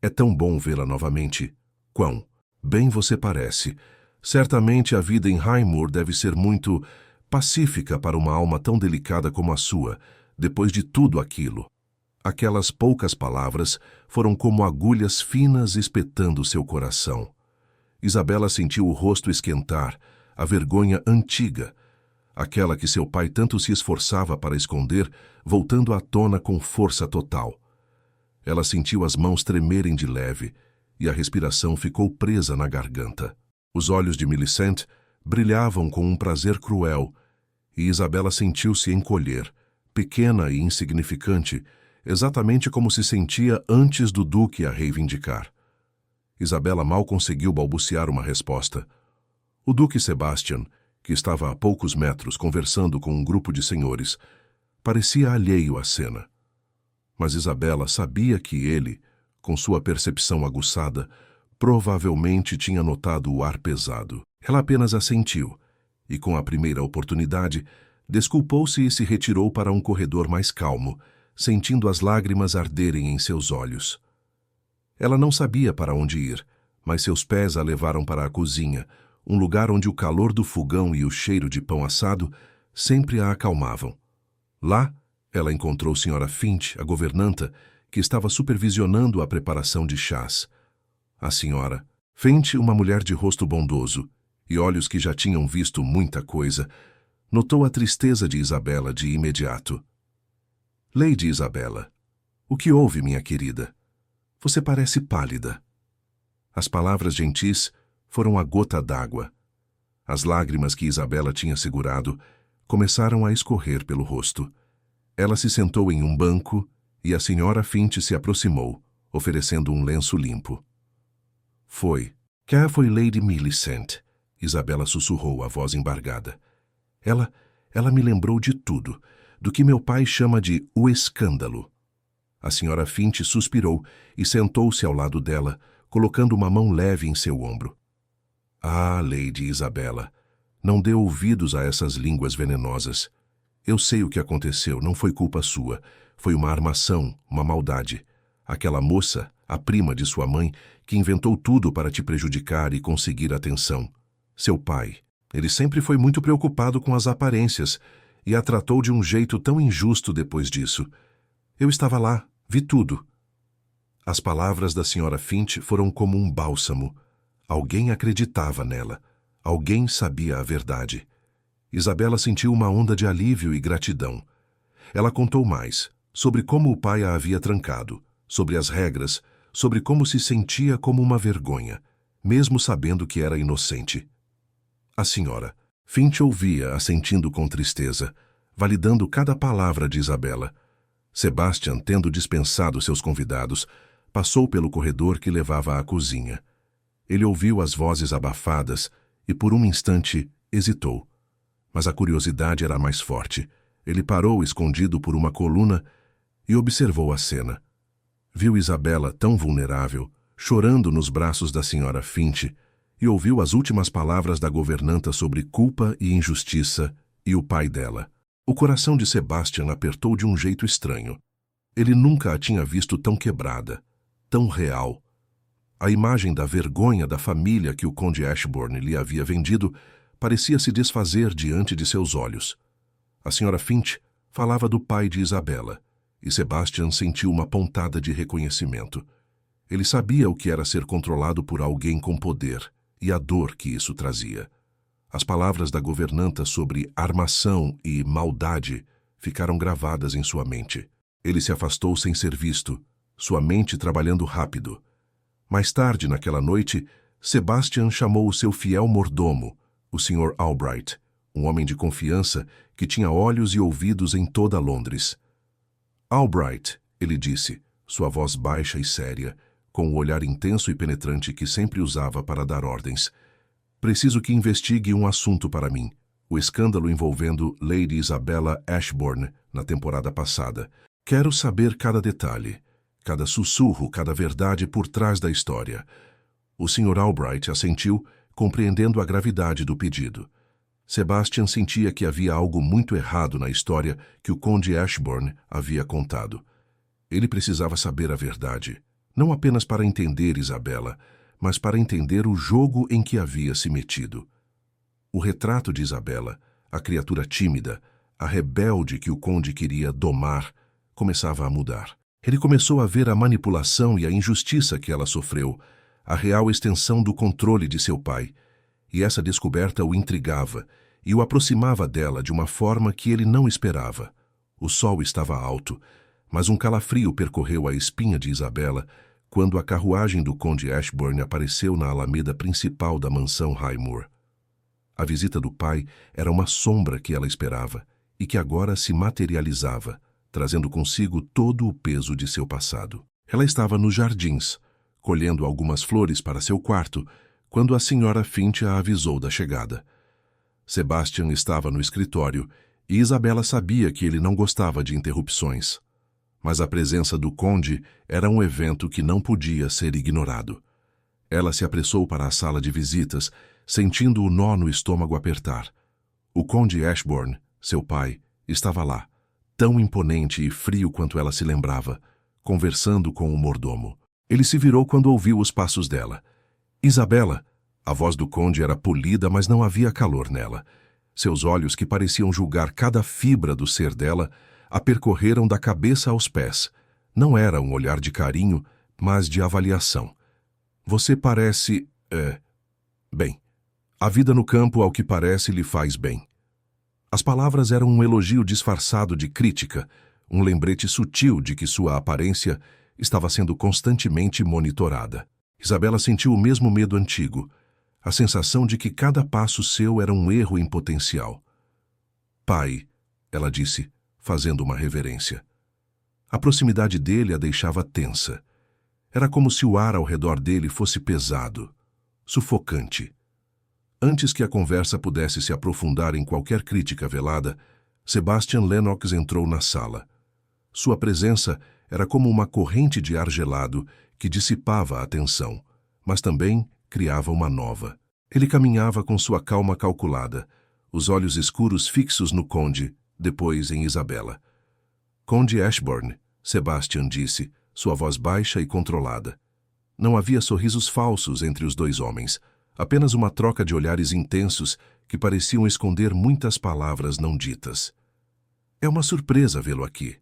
É tão bom vê-la novamente. Quão bem você parece. Certamente a vida em Highmore deve ser muito pacífica para uma alma tão delicada como a sua, depois de tudo aquilo. Aquelas poucas palavras foram como agulhas finas espetando seu coração. Isabela sentiu o rosto esquentar, a vergonha antiga, aquela que seu pai tanto se esforçava para esconder, voltando à tona com força total. Ela sentiu as mãos tremerem de leve e a respiração ficou presa na garganta. Os olhos de Millicent brilhavam com um prazer cruel e Isabela sentiu-se encolher, pequena e insignificante, exatamente como se sentia antes do duque a reivindicar. Isabela mal conseguiu balbuciar uma resposta. O duque Sebastian, que estava a poucos metros conversando com um grupo de senhores, parecia alheio à cena. Mas Isabela sabia que ele, com sua percepção aguçada, provavelmente tinha notado o ar pesado. Ela apenas assentiu, e com a primeira oportunidade, desculpou-se e se retirou para um corredor mais calmo, sentindo as lágrimas arderem em seus olhos. Ela não sabia para onde ir, mas seus pés a levaram para a cozinha, um lugar onde o calor do fogão e o cheiro de pão assado sempre a acalmavam. Lá, ela encontrou Sra. Finch, a governanta, que estava supervisionando a preparação de chás. A senhora Finch, uma mulher de rosto bondoso e olhos que já tinham visto muita coisa, notou a tristeza de Isabela de imediato. Lady Isabela, o que houve, minha querida? Você parece pálida. As palavras gentis foram a gota d'água. As lágrimas que Isabela tinha segurado começaram a escorrer pelo rosto. Ela se sentou em um banco e a senhora Finch se aproximou, oferecendo um lenço limpo. Cá foi Lady Millicent, Isabela sussurrou, a voz embargada. Ela me lembrou de tudo, do que meu pai chama de o escândalo. A senhora Finch suspirou e sentou-se ao lado dela, colocando uma mão leve em seu ombro. Ah, Lady Isabela, não dê ouvidos a essas línguas venenosas. Eu sei o que aconteceu, não foi culpa sua. Foi uma armação, uma maldade. Aquela moça, a prima de sua mãe, que inventou tudo para te prejudicar e conseguir atenção. Seu pai, ele sempre foi muito preocupado com as aparências e a tratou de um jeito tão injusto depois disso. Eu estava lá, vi tudo. As palavras da senhora Finch foram como um bálsamo. Alguém acreditava nela. Alguém sabia a verdade. Isabela sentiu uma onda de alívio e gratidão. Ela contou mais, sobre como o pai a havia trancado, sobre as regras, sobre como se sentia como uma vergonha, mesmo sabendo que era inocente. A senhora Finch ouvia, assentindo com tristeza, validando cada palavra de Isabela. Sebastian, tendo dispensado seus convidados, passou pelo corredor que levava à cozinha. Ele ouviu as vozes abafadas e, por um instante, hesitou. Mas a curiosidade era mais forte. Ele parou escondido por uma coluna e observou a cena. Viu Isabela tão vulnerável, chorando nos braços da senhora Finch, e ouviu as últimas palavras da governanta sobre culpa e injustiça e o pai dela. O coração de Sebastian apertou de um jeito estranho. Ele nunca a tinha visto tão quebrada, tão real. A imagem da vergonha da família que o conde Ashbourne lhe havia vendido parecia se desfazer diante de seus olhos. A senhora Finch falava do pai de Isabela, e Sebastian sentiu uma pontada de reconhecimento. Ele sabia o que era ser controlado por alguém com poder e a dor que isso trazia. As palavras da governanta sobre armação e maldade ficaram gravadas em sua mente. Ele se afastou sem ser visto, sua mente trabalhando rápido. Mais tarde, naquela noite, Sebastian chamou o seu fiel mordomo, o Sr. Albright, um homem de confiança que tinha olhos e ouvidos em toda Londres. Albright, ele disse, sua voz baixa e séria, com o olhar intenso e penetrante que sempre usava para dar ordens. Preciso que investigue um assunto para mim, o escândalo envolvendo Lady Isabella Ashbourne na temporada passada. Quero saber cada detalhe, cada sussurro, cada verdade por trás da história. O Sr. Albright assentiu, compreendendo a gravidade do pedido. Sebastian sentia que havia algo muito errado na história que o conde Ashbourne havia contado. Ele precisava saber a verdade, não apenas para entender Isabela, mas para entender o jogo em que havia se metido. O retrato de Isabela, a criatura tímida, a rebelde que o conde queria domar, começava a mudar. Ele começou a ver a manipulação e a injustiça que ela sofreu, a real extensão do controle de seu pai, e essa descoberta o intrigava e o aproximava dela de uma forma que ele não esperava. O sol estava alto, mas um calafrio percorreu a espinha de Isabela quando a carruagem do conde Ashbourne apareceu na alameda principal da mansão Highmoor. A visita do pai era uma sombra que ela esperava e que agora se materializava, trazendo consigo todo o peso de seu passado. Ela estava nos jardins, colhendo algumas flores para seu quarto, quando a senhora Finch a avisou da chegada. Sebastian estava no escritório e Isabela sabia que ele não gostava de interrupções. Mas a presença do conde era um evento que não podia ser ignorado. Ela se apressou para a sala de visitas, sentindo o nó no estômago apertar. O conde Ashbourne, seu pai, estava lá, tão imponente e frio quanto ela se lembrava, conversando com o mordomo. Ele se virou quando ouviu os passos dela. Isabela! A voz do conde era polida, mas não havia calor nela. Seus olhos, que pareciam julgar cada fibra do ser dela, a percorreram da cabeça aos pés. Não era um olhar de carinho, mas de avaliação. Você parece... Bem, a vida no campo, ao que parece, lhe faz bem. As palavras eram um elogio disfarçado de crítica, um lembrete sutil de que sua aparência estava sendo constantemente monitorada. Isabela sentiu o mesmo medo antigo, a sensação de que cada passo seu era um erro em potencial. Pai, ela disse, fazendo uma reverência. A proximidade dele a deixava tensa. Era como se o ar ao redor dele fosse pesado, sufocante. Antes que a conversa pudesse se aprofundar em qualquer crítica velada, Sebastian Lennox entrou na sala. Sua presença era como uma corrente de ar gelado que dissipava a tensão, mas também criava uma nova. Ele caminhava com sua calma calculada, os olhos escuros fixos no conde, depois em Isabela. Conde Ashbourne, Sebastian disse, sua voz baixa e controlada. Não havia sorrisos falsos entre os dois homens, apenas uma troca de olhares intensos que pareciam esconder muitas palavras não ditas. É uma surpresa vê-lo aqui.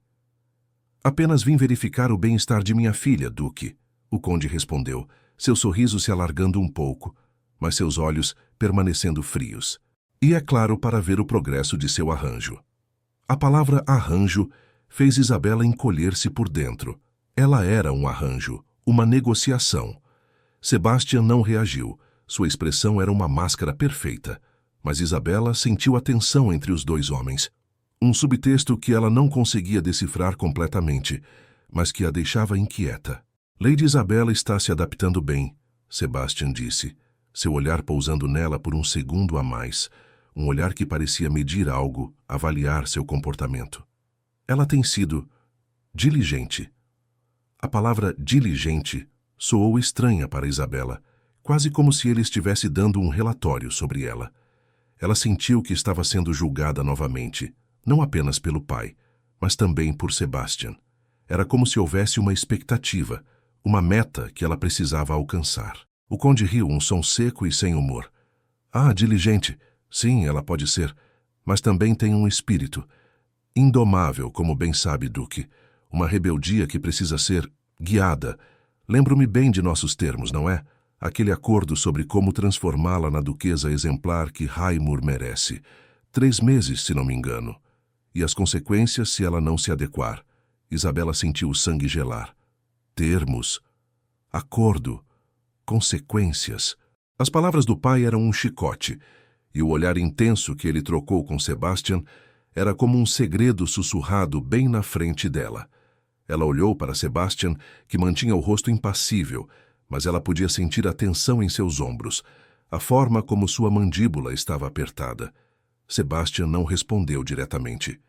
Apenas vim verificar o bem-estar de minha filha, Duque, o conde respondeu, seu sorriso se alargando um pouco, mas seus olhos permanecendo frios. E é claro para ver o progresso de seu arranjo. A palavra arranjo fez Isabela encolher-se por dentro. Ela era um arranjo, uma negociação. Sebastian não reagiu. Sua expressão era uma máscara perfeita. Mas Isabela sentiu a tensão entre os dois homens. Um subtexto que ela não conseguia decifrar completamente, mas que a deixava inquieta. Lady Isabela está se adaptando bem, Sebastian disse, seu olhar pousando nela por um segundo a mais, um olhar que parecia medir algo, avaliar seu comportamento. Ela tem sido diligente. A palavra diligente soou estranha para Isabela, quase como se ele estivesse dando um relatório sobre ela. Ela sentiu que estava sendo julgada novamente, não apenas pelo pai, mas também por Sebastian. Era como se houvesse uma expectativa, uma meta que ela precisava alcançar. O conde riu, um som seco e sem humor. Ah, diligente. Sim, ela pode ser, mas também tem um espírito. Indomável, como bem sabe, Duque. Uma rebeldia que precisa ser guiada. Lembro-me bem de nossos termos, não é? Aquele acordo sobre como transformá-la na duquesa exemplar que Highmoor merece. 3 meses, se não me engano. E as consequências se ela não se adequar. Isabela sentiu o sangue gelar. Termos. Acordo. Consequências. As palavras do pai eram um chicote, e o olhar intenso que ele trocou com Sebastian era como um segredo sussurrado bem na frente dela. Ela olhou para Sebastian, que mantinha o rosto impassível, mas ela podia sentir a tensão em seus ombros, a forma como sua mandíbula estava apertada. Sebastian não respondeu diretamente.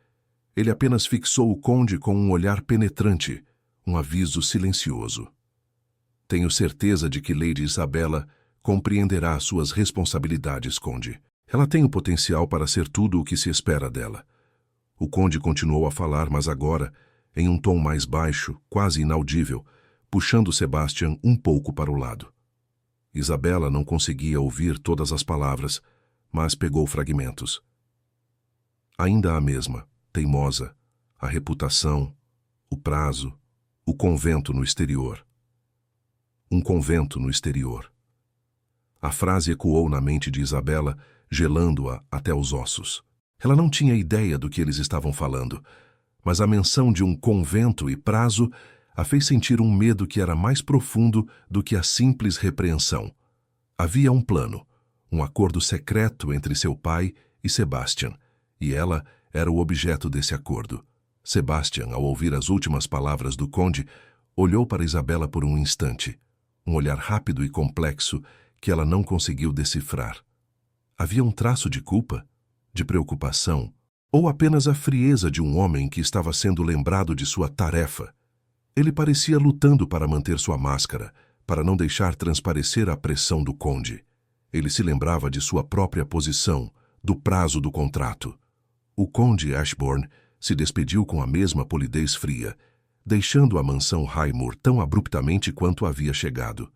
Ele apenas fixou o conde com um olhar penetrante, um aviso silencioso. Tenho certeza de que Lady Isabela compreenderá suas responsabilidades, conde. Ela tem o potencial para ser tudo o que se espera dela. O conde continuou a falar, mas agora, em um tom mais baixo, quase inaudível, puxando Sebastian um pouco para o lado. Isabela não conseguia ouvir todas as palavras, mas pegou fragmentos. Ainda a mesma, teimosa, a reputação, o prazo, o convento no exterior. Um convento no exterior. A frase ecoou na mente de Isabela, gelando-a até os ossos. Ela não tinha ideia do que eles estavam falando, mas a menção de um convento e prazo a fez sentir um medo que era mais profundo do que a simples repreensão. Havia um plano, um acordo secreto entre seu pai e Sebastian, e ela era o objeto desse acordo. Sebastian, ao ouvir as últimas palavras do conde, olhou para Isabela por um instante, um olhar rápido e complexo que ela não conseguiu decifrar. Havia um traço de culpa, de preocupação, ou apenas a frieza de um homem que estava sendo lembrado de sua tarefa. Ele parecia lutando para manter sua máscara, para não deixar transparecer a pressão do conde. Ele se lembrava de sua própria posição, do prazo do contrato. O conde Ashbourne se despediu com a mesma polidez fria, deixando a mansão Highmoor tão abruptamente quanto havia chegado.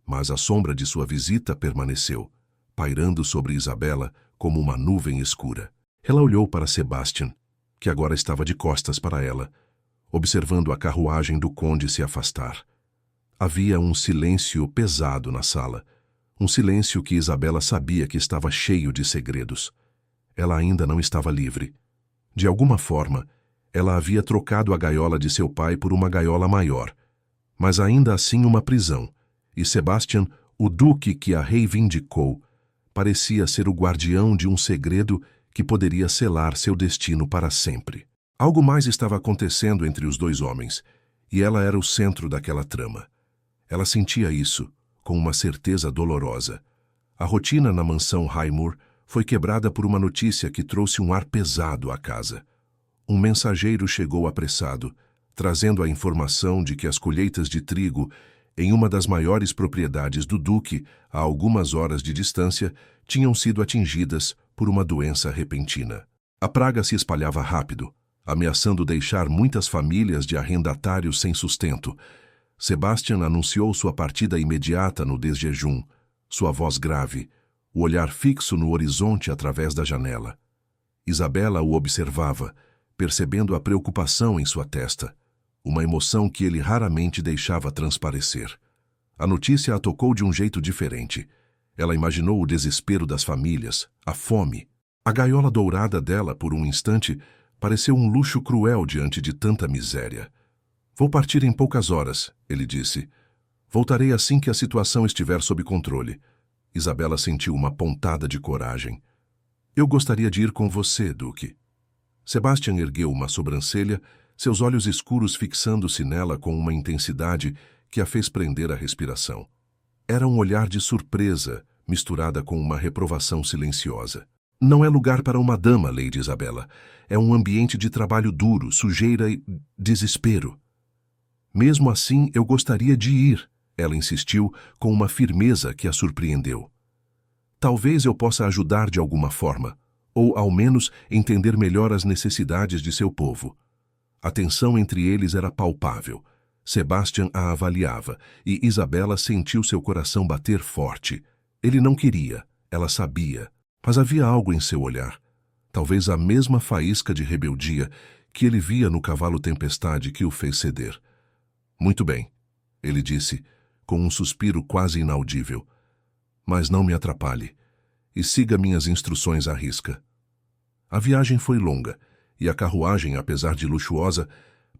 Mas a sombra de sua visita permaneceu, pairando sobre Isabela como uma nuvem escura. Ela olhou para Sebastian, que agora estava de costas para ela, observando a carruagem do conde se afastar. Havia um silêncio pesado na sala, um silêncio que Isabela sabia que estava cheio de segredos. Ela ainda não estava livre. De alguma forma, ela havia trocado a gaiola de seu pai por uma gaiola maior, mas ainda assim uma prisão, e Sebastian, o duque que a reivindicou, parecia ser o guardião de um segredo que poderia selar seu destino para sempre. Algo mais estava acontecendo entre os dois homens, e ela era o centro daquela trama. Ela sentia isso, com uma certeza dolorosa. A rotina na mansão Highmore foi quebrada por uma notícia que trouxe um ar pesado à casa. Um mensageiro chegou apressado, trazendo a informação de que as colheitas de trigo em uma das maiores propriedades do duque, a algumas horas de distância, tinham sido atingidas por uma doença repentina. A praga se espalhava rápido, ameaçando deixar muitas famílias de arrendatários sem sustento. Sebastian anunciou sua partida imediata no desjejum, sua voz grave, o olhar fixo no horizonte através da janela. Isabela o observava, percebendo a preocupação em sua testa, uma emoção que ele raramente deixava transparecer. A notícia a tocou de um jeito diferente. Ela imaginou o desespero das famílias, a fome. A gaiola dourada dela, por um instante, pareceu um luxo cruel diante de tanta miséria. Vou partir em poucas horas, ele disse. Voltarei assim que a situação estiver sob controle. Isabela sentiu uma pontada de coragem. Eu gostaria de ir com você, Duque. Sebastian ergueu uma sobrancelha, seus olhos escuros fixando-se nela com uma intensidade que a fez prender a respiração. Era um olhar de surpresa, misturada com uma reprovação silenciosa. Não é lugar para uma dama, Lady Isabela. É um ambiente de trabalho duro, sujeira e desespero. Mesmo assim, eu gostaria de ir, ela insistiu com uma firmeza que a surpreendeu. Talvez eu possa ajudar de alguma forma, ou ao menos entender melhor as necessidades de seu povo. A tensão entre eles era palpável. Sebastian a avaliava, e Isabela sentiu seu coração bater forte. Ele não queria, ela sabia, mas havia algo em seu olhar. Talvez a mesma faísca de rebeldia que ele via no cavalo tempestade que o fez ceder. Muito bem, ele disse, com um suspiro quase inaudível. Mas não me atrapalhe, e siga minhas instruções à risca. A viagem foi longa, e a carruagem, apesar de luxuosa,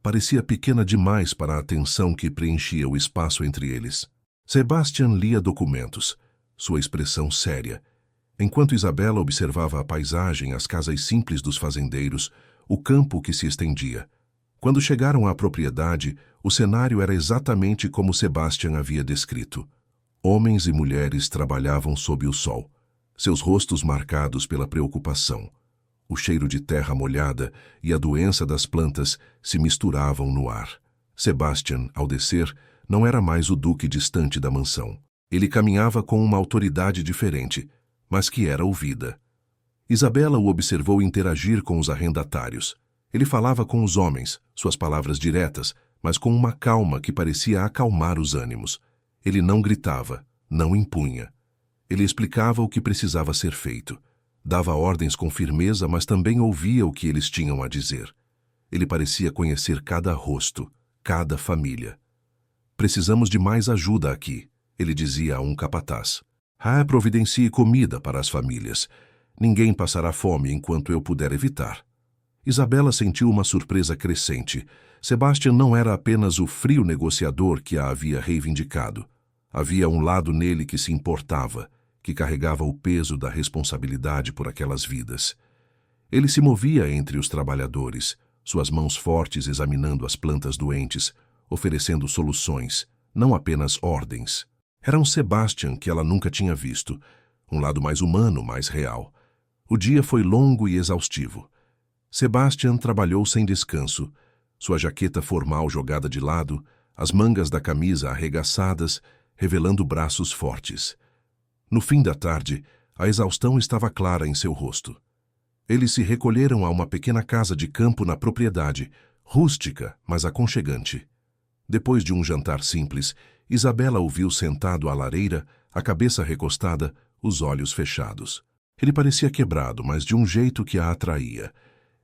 parecia pequena demais para a tensão que preenchia o espaço entre eles. Sebastian lia documentos, sua expressão séria, enquanto Isabela observava a paisagem, as casas simples dos fazendeiros, o campo que se estendia. Quando chegaram à propriedade, o cenário era exatamente como Sebastian havia descrito. Homens e mulheres trabalhavam sob o sol, seus rostos marcados pela preocupação. O cheiro de terra molhada e a doença das plantas se misturavam no ar. Sebastian, ao descer, não era mais o duque distante da mansão. Ele caminhava com uma autoridade diferente, mas que era ouvida. Isabela o observou interagir com os arrendatários. Ele falava com os homens, suas palavras diretas, mas com uma calma que parecia acalmar os ânimos. Ele não gritava, não impunha. Ele explicava o que precisava ser feito. Dava ordens com firmeza, mas também ouvia o que eles tinham a dizer. Ele parecia conhecer cada rosto, cada família. Precisamos de mais ajuda aqui, ele dizia a um capataz. Providencie comida para as famílias. Ninguém passará fome enquanto eu puder evitar. Isabela sentiu uma surpresa crescente. Sebastian não era apenas o frio negociador que a havia reivindicado. Havia um lado nele que se importava, que carregava o peso da responsabilidade por aquelas vidas. Ele se movia entre os trabalhadores, suas mãos fortes examinando as plantas doentes, oferecendo soluções, não apenas ordens. Era um Sebastian que ela nunca tinha visto, um lado mais humano, mais real. O dia foi longo e exaustivo. Sebastian trabalhou sem descanso, sua jaqueta formal jogada de lado, as mangas da camisa arregaçadas, revelando braços fortes. No fim da tarde, a exaustão estava clara em seu rosto. Eles se recolheram a uma pequena casa de campo na propriedade, rústica, mas aconchegante. Depois de um jantar simples, Isabela o viu sentado à lareira, a cabeça recostada, os olhos fechados. Ele parecia quebrado, mas de um jeito que a atraía.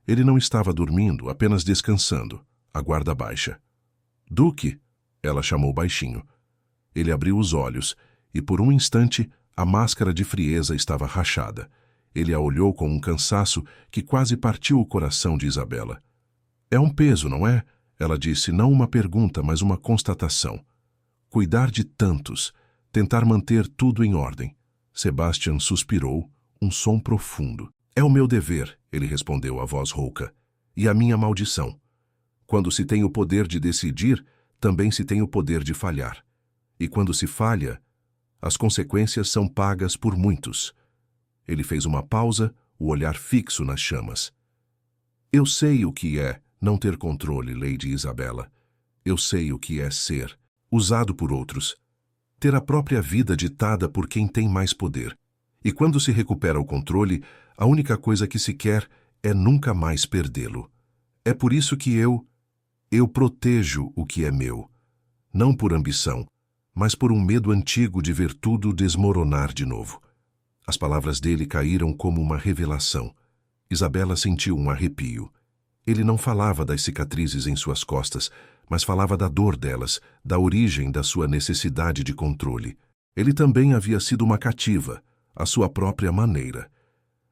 Ele não estava dormindo, apenas descansando, a guarda baixa. Duque, ela chamou baixinho. Ele abriu os olhos, e por um instante, a máscara de frieza estava rachada. Ele a olhou com um cansaço que quase partiu o coração de Isabela. É um peso, não é? Ela disse, não uma pergunta, mas uma constatação. Cuidar de tantos, tentar manter tudo em ordem. Sebastian suspirou, um som profundo. É o meu dever, ele respondeu a voz rouca, e a minha maldição. Quando se tem o poder de decidir, também se tem o poder de falhar. E quando se falha, as consequências são pagas por muitos. Ele fez uma pausa, o olhar fixo nas chamas. Eu sei o que é não ter controle, Lady Isabela. Eu sei o que é ser usado por outros. Ter a própria vida ditada por quem tem mais poder. E quando se recupera o controle, a única coisa que se quer é nunca mais perdê-lo. É por isso que eu protejo o que é meu. Não por ambição, mas por um medo antigo de ver tudo desmoronar de novo. As palavras dele caíram como uma revelação. Isabela sentiu um arrepio. Ele não falava das cicatrizes em suas costas, mas falava da dor delas, da origem da sua necessidade de controle. Ele também havia sido uma cativa, à sua própria maneira.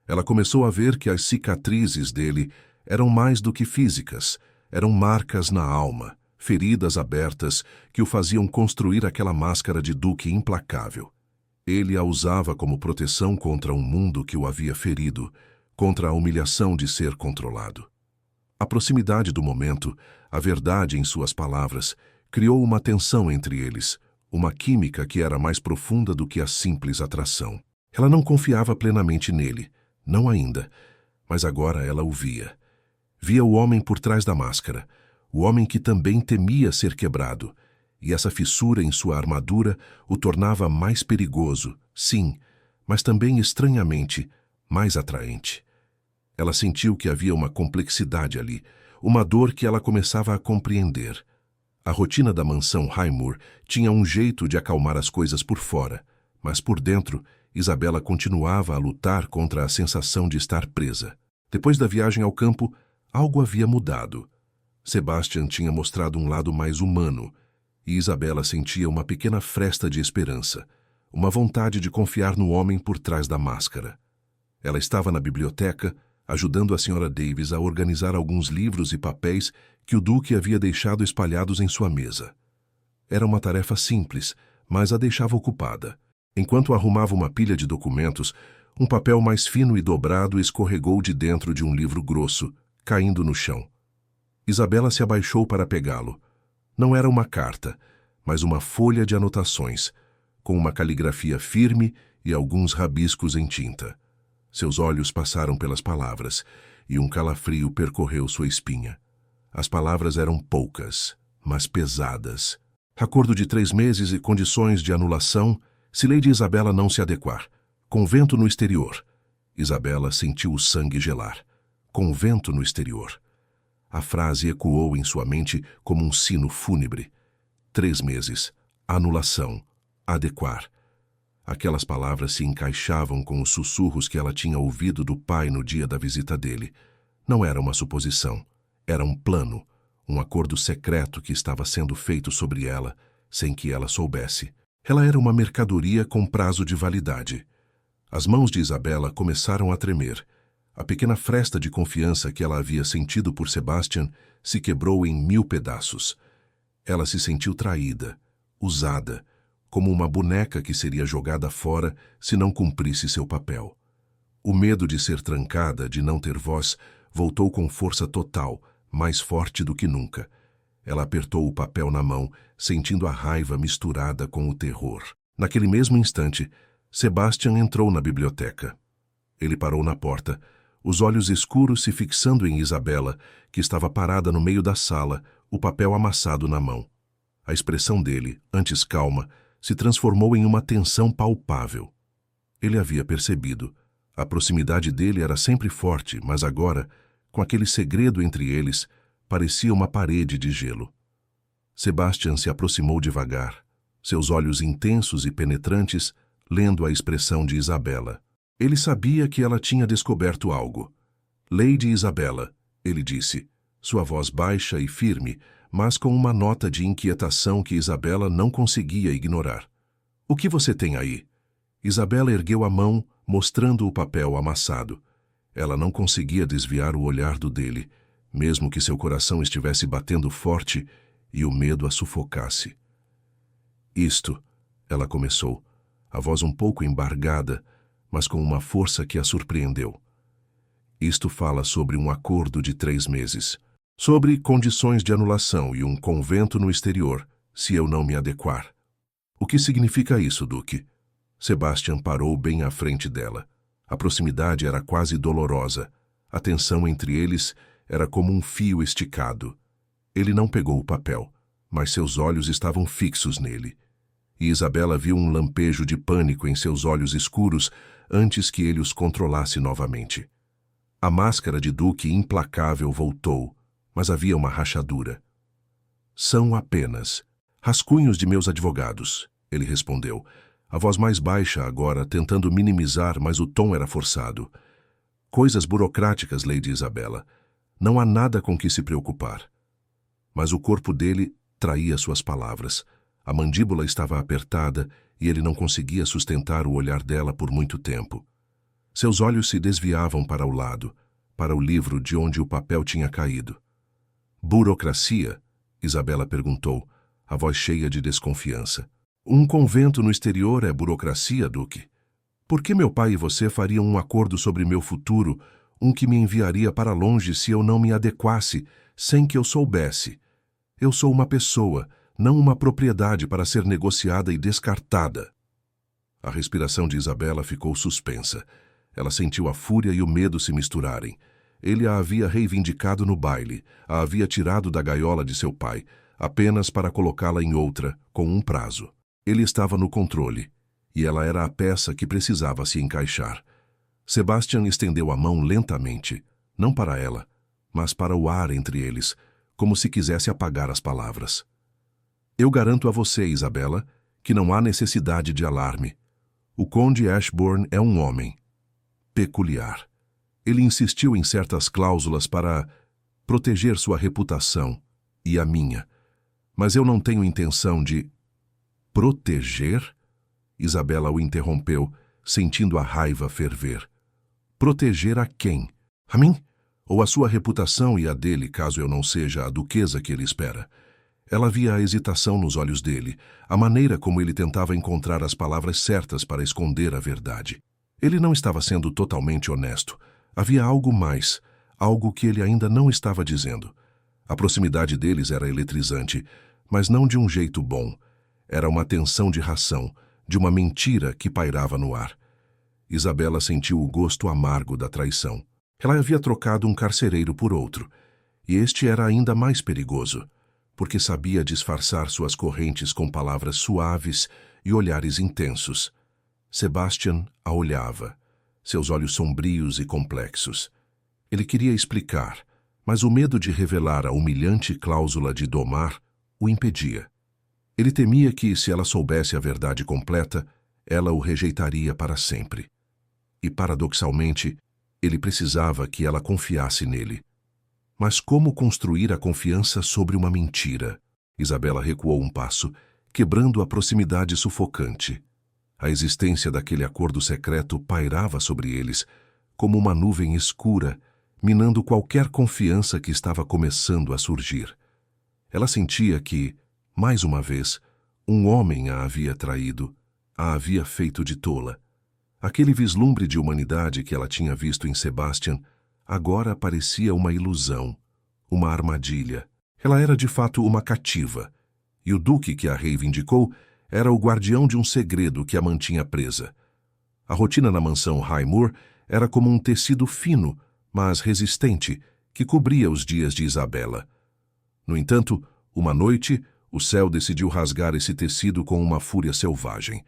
Ela começou a ver que as cicatrizes dele eram mais do que físicas, eram marcas na alma, feridas abertas que o faziam construir aquela máscara de duque implacável. Ele a usava como proteção contra um mundo que o havia ferido, contra a humilhação de ser controlado. A proximidade do momento, a verdade em suas palavras, criou uma tensão entre eles, uma química que era mais profunda do que a simples atração. Ela não confiava plenamente nele, não ainda, mas agora ela o via. Via o homem por trás da máscara, o homem que também temia ser quebrado, e essa fissura em sua armadura o tornava mais perigoso, sim, mas também estranhamente mais atraente. Ela sentiu que havia uma complexidade ali, uma dor que ela começava a compreender. A rotina da mansão Highmoor tinha um jeito de acalmar as coisas por fora, mas por dentro, Isabela continuava a lutar contra a sensação de estar presa. Depois da viagem ao campo, algo havia mudado. Sebastian tinha mostrado um lado mais humano, e Isabela sentia uma pequena fresta de esperança, uma vontade de confiar no homem por trás da máscara. Ela estava na biblioteca, ajudando a Sra. Davis a organizar alguns livros e papéis que o Duque havia deixado espalhados em sua mesa. Era uma tarefa simples, mas a deixava ocupada. Enquanto arrumava uma pilha de documentos, um papel mais fino e dobrado escorregou de dentro de um livro grosso, caindo no chão. Isabela se abaixou para pegá-lo. Não era uma carta, mas uma folha de anotações, com uma caligrafia firme e alguns rabiscos em tinta. Seus olhos passaram pelas palavras, e um calafrio percorreu sua espinha. As palavras eram poucas, mas pesadas. Acordo de 3 meses e condições de anulação, se Lady Isabela não se adequar. Convento no exterior. Isabela sentiu o sangue gelar. Convento no exterior. A frase ecoou em sua mente como um sino fúnebre. 3 meses. Anulação. Adequar. Aquelas palavras se encaixavam com os sussurros que ela tinha ouvido do pai no dia da visita dele. Não era uma suposição. Era um plano, um acordo secreto que estava sendo feito sobre ela, sem que ela soubesse. Ela era uma mercadoria com prazo de validade. As mãos de Isabela começaram a tremer. A pequena fresta de confiança que ela havia sentido por Sebastian se quebrou em 1000 pedaços. Ela se sentiu traída, usada, como uma boneca que seria jogada fora se não cumprisse seu papel. O medo de ser trancada, de não ter voz, voltou com força total, mais forte do que nunca. Ela apertou o papel na mão, sentindo a raiva misturada com o terror. Naquele mesmo instante, Sebastian entrou na biblioteca. Ele parou na porta, os olhos escuros se fixando em Isabela, que estava parada no meio da sala, o papel amassado na mão. A expressão dele, antes calma, se transformou em uma tensão palpável. Ele havia percebido. A proximidade dele era sempre forte, mas agora, com aquele segredo entre eles, parecia uma parede de gelo. Sebastian se aproximou devagar, seus olhos intensos e penetrantes, lendo a expressão de Isabela. Ele sabia que ela tinha descoberto algo. Lady Isabela, ele disse, sua voz baixa e firme, mas com uma nota de inquietação que Isabela não conseguia ignorar. O que você tem aí? Isabela ergueu a mão, mostrando o papel amassado. Ela não conseguia desviar o olhar do dele, mesmo que seu coração estivesse batendo forte e o medo a sufocasse. Isto, ela começou, a voz um pouco embargada, mas com uma força que a surpreendeu. Isto fala sobre um acordo de 3 meses, sobre condições de anulação e um convento no exterior, se eu não me adequar. O que significa isso, Duque? Sebastian parou bem à frente dela. A proximidade era quase dolorosa. A tensão entre eles era como um fio esticado. Ele não pegou o papel, mas seus olhos estavam fixos nele. E Isabela viu um lampejo de pânico em seus olhos escuros antes que ele os controlasse novamente. A máscara de Duque implacável voltou, mas havia uma rachadura. São apenas rascunhos de meus advogados, ele respondeu, a voz mais baixa agora, tentando minimizar, mas o tom era forçado. Coisas burocráticas, Lady Isabela. Não há nada com que se preocupar. Mas o corpo dele traía suas palavras. A mandíbula estava apertada e ele não conseguia sustentar o olhar dela por muito tempo. Seus olhos se desviavam para o lado, para o livro de onde o papel tinha caído. Burocracia? Isabela perguntou, a voz cheia de desconfiança. Um convento no exterior é burocracia, Duque? Por que meu pai e você fariam um acordo sobre meu futuro, um que me enviaria para longe se eu não me adequasse, sem que eu soubesse? Eu sou uma pessoa, não uma propriedade para ser negociada e descartada. A respiração de Isabela ficou suspensa. Ela sentiu a fúria e o medo se misturarem. Ele a havia reivindicado no baile, a havia tirado da gaiola de seu pai, apenas para colocá-la em outra, com um prazo. Ele estava no controle, e ela era a peça que precisava se encaixar. Sebastian estendeu a mão lentamente, não para ela, mas para o ar entre eles, como se quisesse apagar as palavras. Eu garanto a você, Isabela, que não há necessidade de alarme. O Conde Ashbourne é um homem peculiar. Ele insistiu em certas cláusulas para proteger sua reputação e a minha. Mas eu não tenho intenção de... Proteger? Isabela o interrompeu, sentindo a raiva ferver. Proteger a quem? A mim? Ou a sua reputação e a dele, caso eu não seja a duquesa que ele espera? Ela via a hesitação nos olhos dele, a maneira como ele tentava encontrar as palavras certas para esconder a verdade. Ele não estava sendo totalmente honesto. Havia algo mais, algo que ele ainda não estava dizendo. A proximidade deles era eletrizante, mas não de um jeito bom. Era uma tensão de ração, de uma mentira que pairava no ar. Isabela sentiu o gosto amargo da traição. Ela havia trocado um carcereiro por outro, e este era ainda mais perigoso, porque sabia disfarçar suas correntes com palavras suaves e olhares intensos. Sebastian a olhava, seus olhos sombrios e complexos. Ele queria explicar, mas o medo de revelar a humilhante cláusula de domar o impedia. Ele temia que, se ela soubesse a verdade completa, ela o rejeitaria para sempre. E, paradoxalmente, ele precisava que ela confiasse nele. Mas como construir a confiança sobre uma mentira? Isabela recuou um passo, quebrando a proximidade sufocante. A existência daquele acordo secreto pairava sobre eles, como uma nuvem escura, minando qualquer confiança que estava começando a surgir. Ela sentia que, mais uma vez, um homem a havia traído, a havia feito de tola. Aquele vislumbre de humanidade que ela tinha visto em Sebastian agora parecia uma ilusão, uma armadilha. Ela era de fato uma cativa, e o duque que a reivindicou era o guardião de um segredo que a mantinha presa. A rotina na mansão Highmoor era como um tecido fino, mas resistente, que cobria os dias de Isabela. No entanto, uma noite, o céu decidiu rasgar esse tecido com uma fúria selvagem.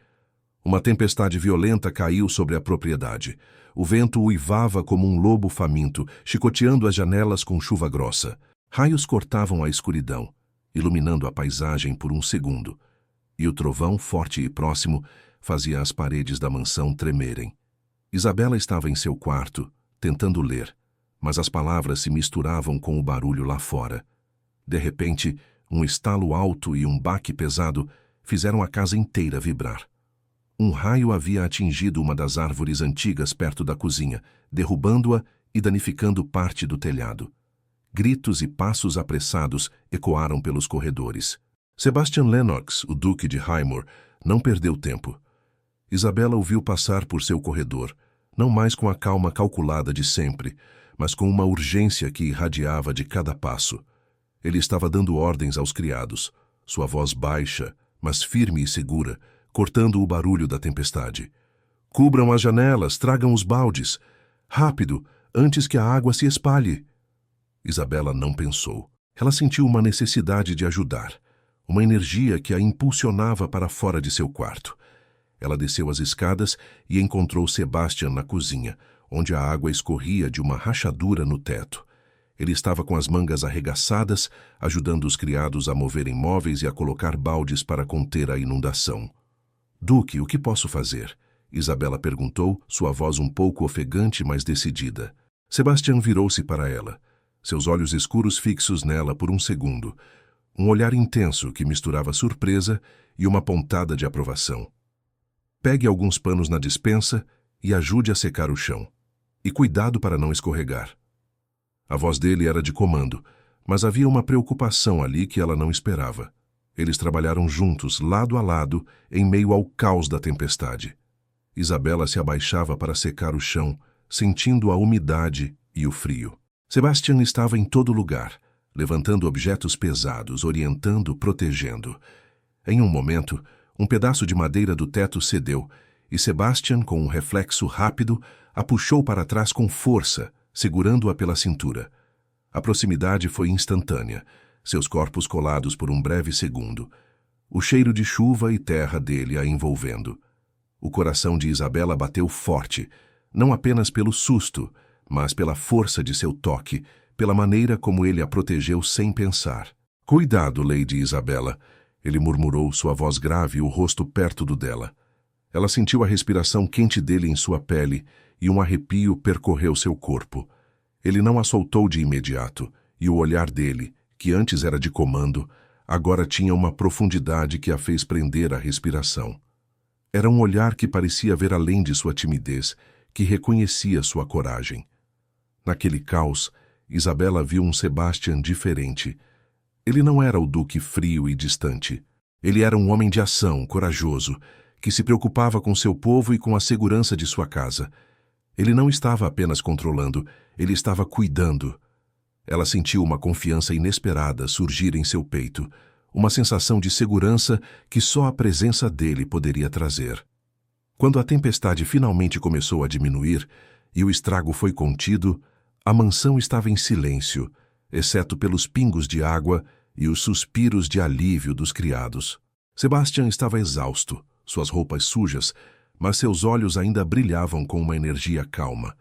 Uma tempestade violenta caiu sobre a propriedade. O vento uivava como um lobo faminto, chicoteando as janelas com chuva grossa. Raios cortavam a escuridão, iluminando a paisagem por um segundo. E o trovão, forte e próximo, fazia as paredes da mansão tremerem. Isabela estava em seu quarto, tentando ler, mas as palavras se misturavam com o barulho lá fora. De repente, um estalo alto e um baque pesado fizeram a casa inteira vibrar. Um raio havia atingido uma das árvores antigas perto da cozinha, derrubando-a e danificando parte do telhado. Gritos e passos apressados ecoaram pelos corredores. Sebastian Lennox, o duque de Highmoor, não perdeu tempo. Isabela o viu passar por seu corredor, não mais com a calma calculada de sempre, mas com uma urgência que irradiava de cada passo. Ele estava dando ordens aos criados, sua voz baixa, mas firme e segura, cortando o barulho da tempestade. Cubram as janelas, tragam os baldes. Rápido, antes que a água se espalhe. Isabela não pensou. Ela sentiu uma necessidade de ajudar, uma energia que a impulsionava para fora de seu quarto. Ela desceu as escadas e encontrou Sebastian na cozinha, onde a água escorria de uma rachadura no teto. Ele estava com as mangas arregaçadas, ajudando os criados a moverem móveis e a colocar baldes para conter a inundação. Duque, o que posso fazer? Isabela perguntou, sua voz um pouco ofegante, mas decidida. Sebastian virou-se para ela, seus olhos escuros fixos nela por um segundo, um olhar intenso que misturava surpresa e uma pontada de aprovação. Pegue alguns panos na despensa e ajude a secar o chão. E cuidado para não escorregar. A voz dele era de comando, mas havia uma preocupação ali que ela não esperava. Eles trabalharam juntos, lado a lado, em meio ao caos da tempestade. Isabela se abaixava para secar o chão, sentindo a umidade e o frio. Sebastian estava em todo lugar, levantando objetos pesados, orientando, protegendo. Em um momento, um pedaço de madeira do teto cedeu, e Sebastian, com um reflexo rápido, a puxou para trás com força, segurando-a pela cintura. A proximidade foi instantânea, seus corpos colados por um breve segundo, o cheiro de chuva e terra dele a envolvendo. O coração de Isabela bateu forte, não apenas pelo susto, mas pela força de seu toque, pela maneira como ele a protegeu sem pensar. "Cuidado, Lady Isabela", ele murmurou, sua voz grave e o rosto perto do dela. Ela sentiu a respiração quente dele em sua pele e um arrepio percorreu seu corpo. Ele não a soltou de imediato, e o olhar dele, que antes era de comando, agora tinha uma profundidade que a fez prender a respiração. Era um olhar que parecia ver além de sua timidez, que reconhecia sua coragem. Naquele caos, Isabela viu um Sebastian diferente. Ele não era o duque frio e distante. Ele era um homem de ação, corajoso, que se preocupava com seu povo e com a segurança de sua casa. Ele não estava apenas controlando, ele estava cuidando. Ela sentiu uma confiança inesperada surgir em seu peito, uma sensação de segurança que só a presença dele poderia trazer. Quando a tempestade finalmente começou a diminuir e o estrago foi contido, a mansão estava em silêncio, exceto pelos pingos de água e os suspiros de alívio dos criados. Sebastian estava exausto, suas roupas sujas, mas seus olhos ainda brilhavam com uma energia calma.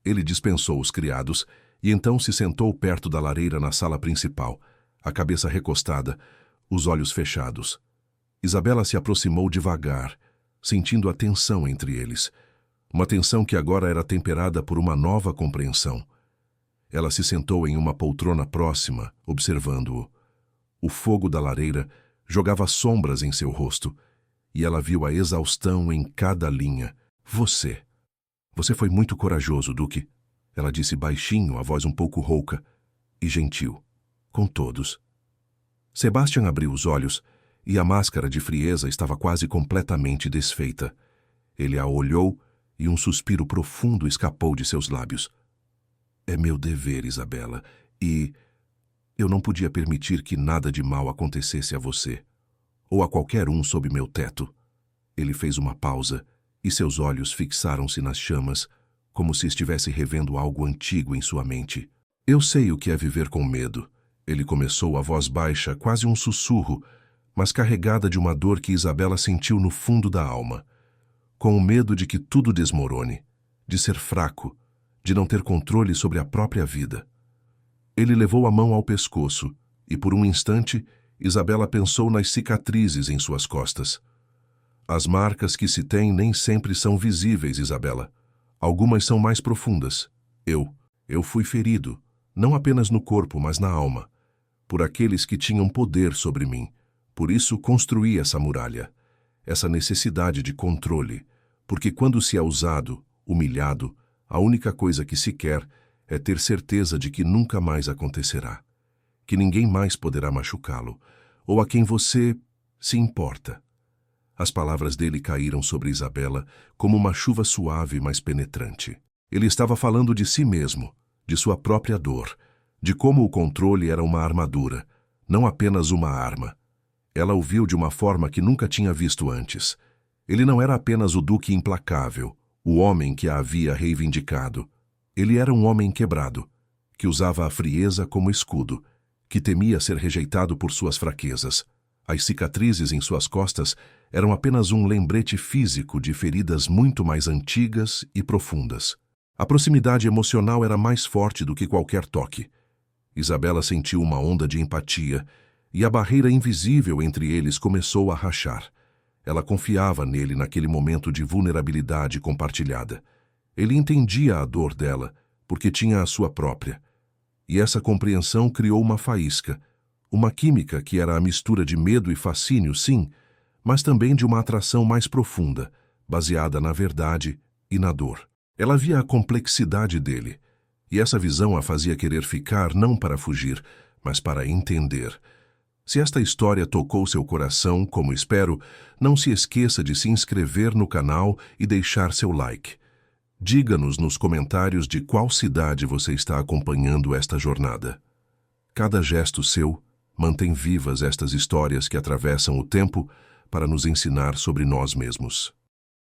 Ele dispensou os criados e então se sentou perto da lareira na sala principal, a cabeça recostada, os olhos fechados. Isabela se aproximou devagar, sentindo a tensão entre eles, uma tensão que agora era temperada por uma nova compreensão. Ela se sentou em uma poltrona próxima, observando-o. O fogo da lareira jogava sombras em seu rosto, e ela viu a exaustão em cada linha. Você foi muito corajoso, Duque. Ela disse baixinho, a voz um pouco rouca, e gentil, com todos. Sebastian abriu os olhos, e a máscara de frieza estava quase completamente desfeita. Ele a olhou, e um suspiro profundo escapou de seus lábios. "É meu dever, Isabela, e eu não podia permitir que nada de mal acontecesse a você, ou a qualquer um sob meu teto." Ele fez uma pausa, e seus olhos fixaram-se nas chamas, como se estivesse revendo algo antigo em sua mente. "Eu sei o que é viver com medo." Ele começou, a voz baixa, quase um sussurro, mas carregada de uma dor que Isabela sentiu no fundo da alma. Com o medo de que tudo desmorone, de ser fraco, de não ter controle sobre a própria vida. Ele levou a mão ao pescoço, e por um instante, Isabela pensou nas cicatrizes em suas costas. "As marcas que se têm nem sempre são visíveis, Isabela. Algumas são mais profundas. Eu fui ferido, não apenas no corpo, mas na alma, por aqueles que tinham poder sobre mim. Por isso construí essa muralha, essa necessidade de controle, porque quando se é usado, humilhado, a única coisa que se quer é ter certeza de que nunca mais acontecerá, que ninguém mais poderá machucá-lo, ou a quem você se importa. As palavras dele caíram sobre Isabela como uma chuva suave, mas penetrante. Ele estava falando de si mesmo, de sua própria dor, de como o controle era uma armadura, não apenas uma arma. Ela o viu de uma forma que nunca tinha visto antes. Ele não era apenas o duque implacável, o homem que a havia reivindicado. Ele era um homem quebrado, que usava a frieza como escudo, que temia ser rejeitado por suas fraquezas. As cicatrizes em suas costas eram apenas um lembrete físico de feridas muito mais antigas e profundas. A proximidade emocional era mais forte do que qualquer toque. Isabela sentiu uma onda de empatia, e a barreira invisível entre eles começou a rachar. Ela confiava nele naquele momento de vulnerabilidade compartilhada. Ele entendia a dor dela, porque tinha a sua própria. E essa compreensão criou uma faísca, uma química que era a mistura de medo e fascínio, sim, mas também de uma atração mais profunda, baseada na verdade e na dor. Ela via a complexidade dele, e essa visão a fazia querer ficar não para fugir, mas para entender. Se esta história tocou seu coração, como espero, não se esqueça de se inscrever no canal e deixar seu like. Diga-nos nos comentários de qual cidade você está acompanhando esta jornada. Cada gesto seu mantém vivas estas histórias que atravessam o tempo para nos ensinar sobre nós mesmos.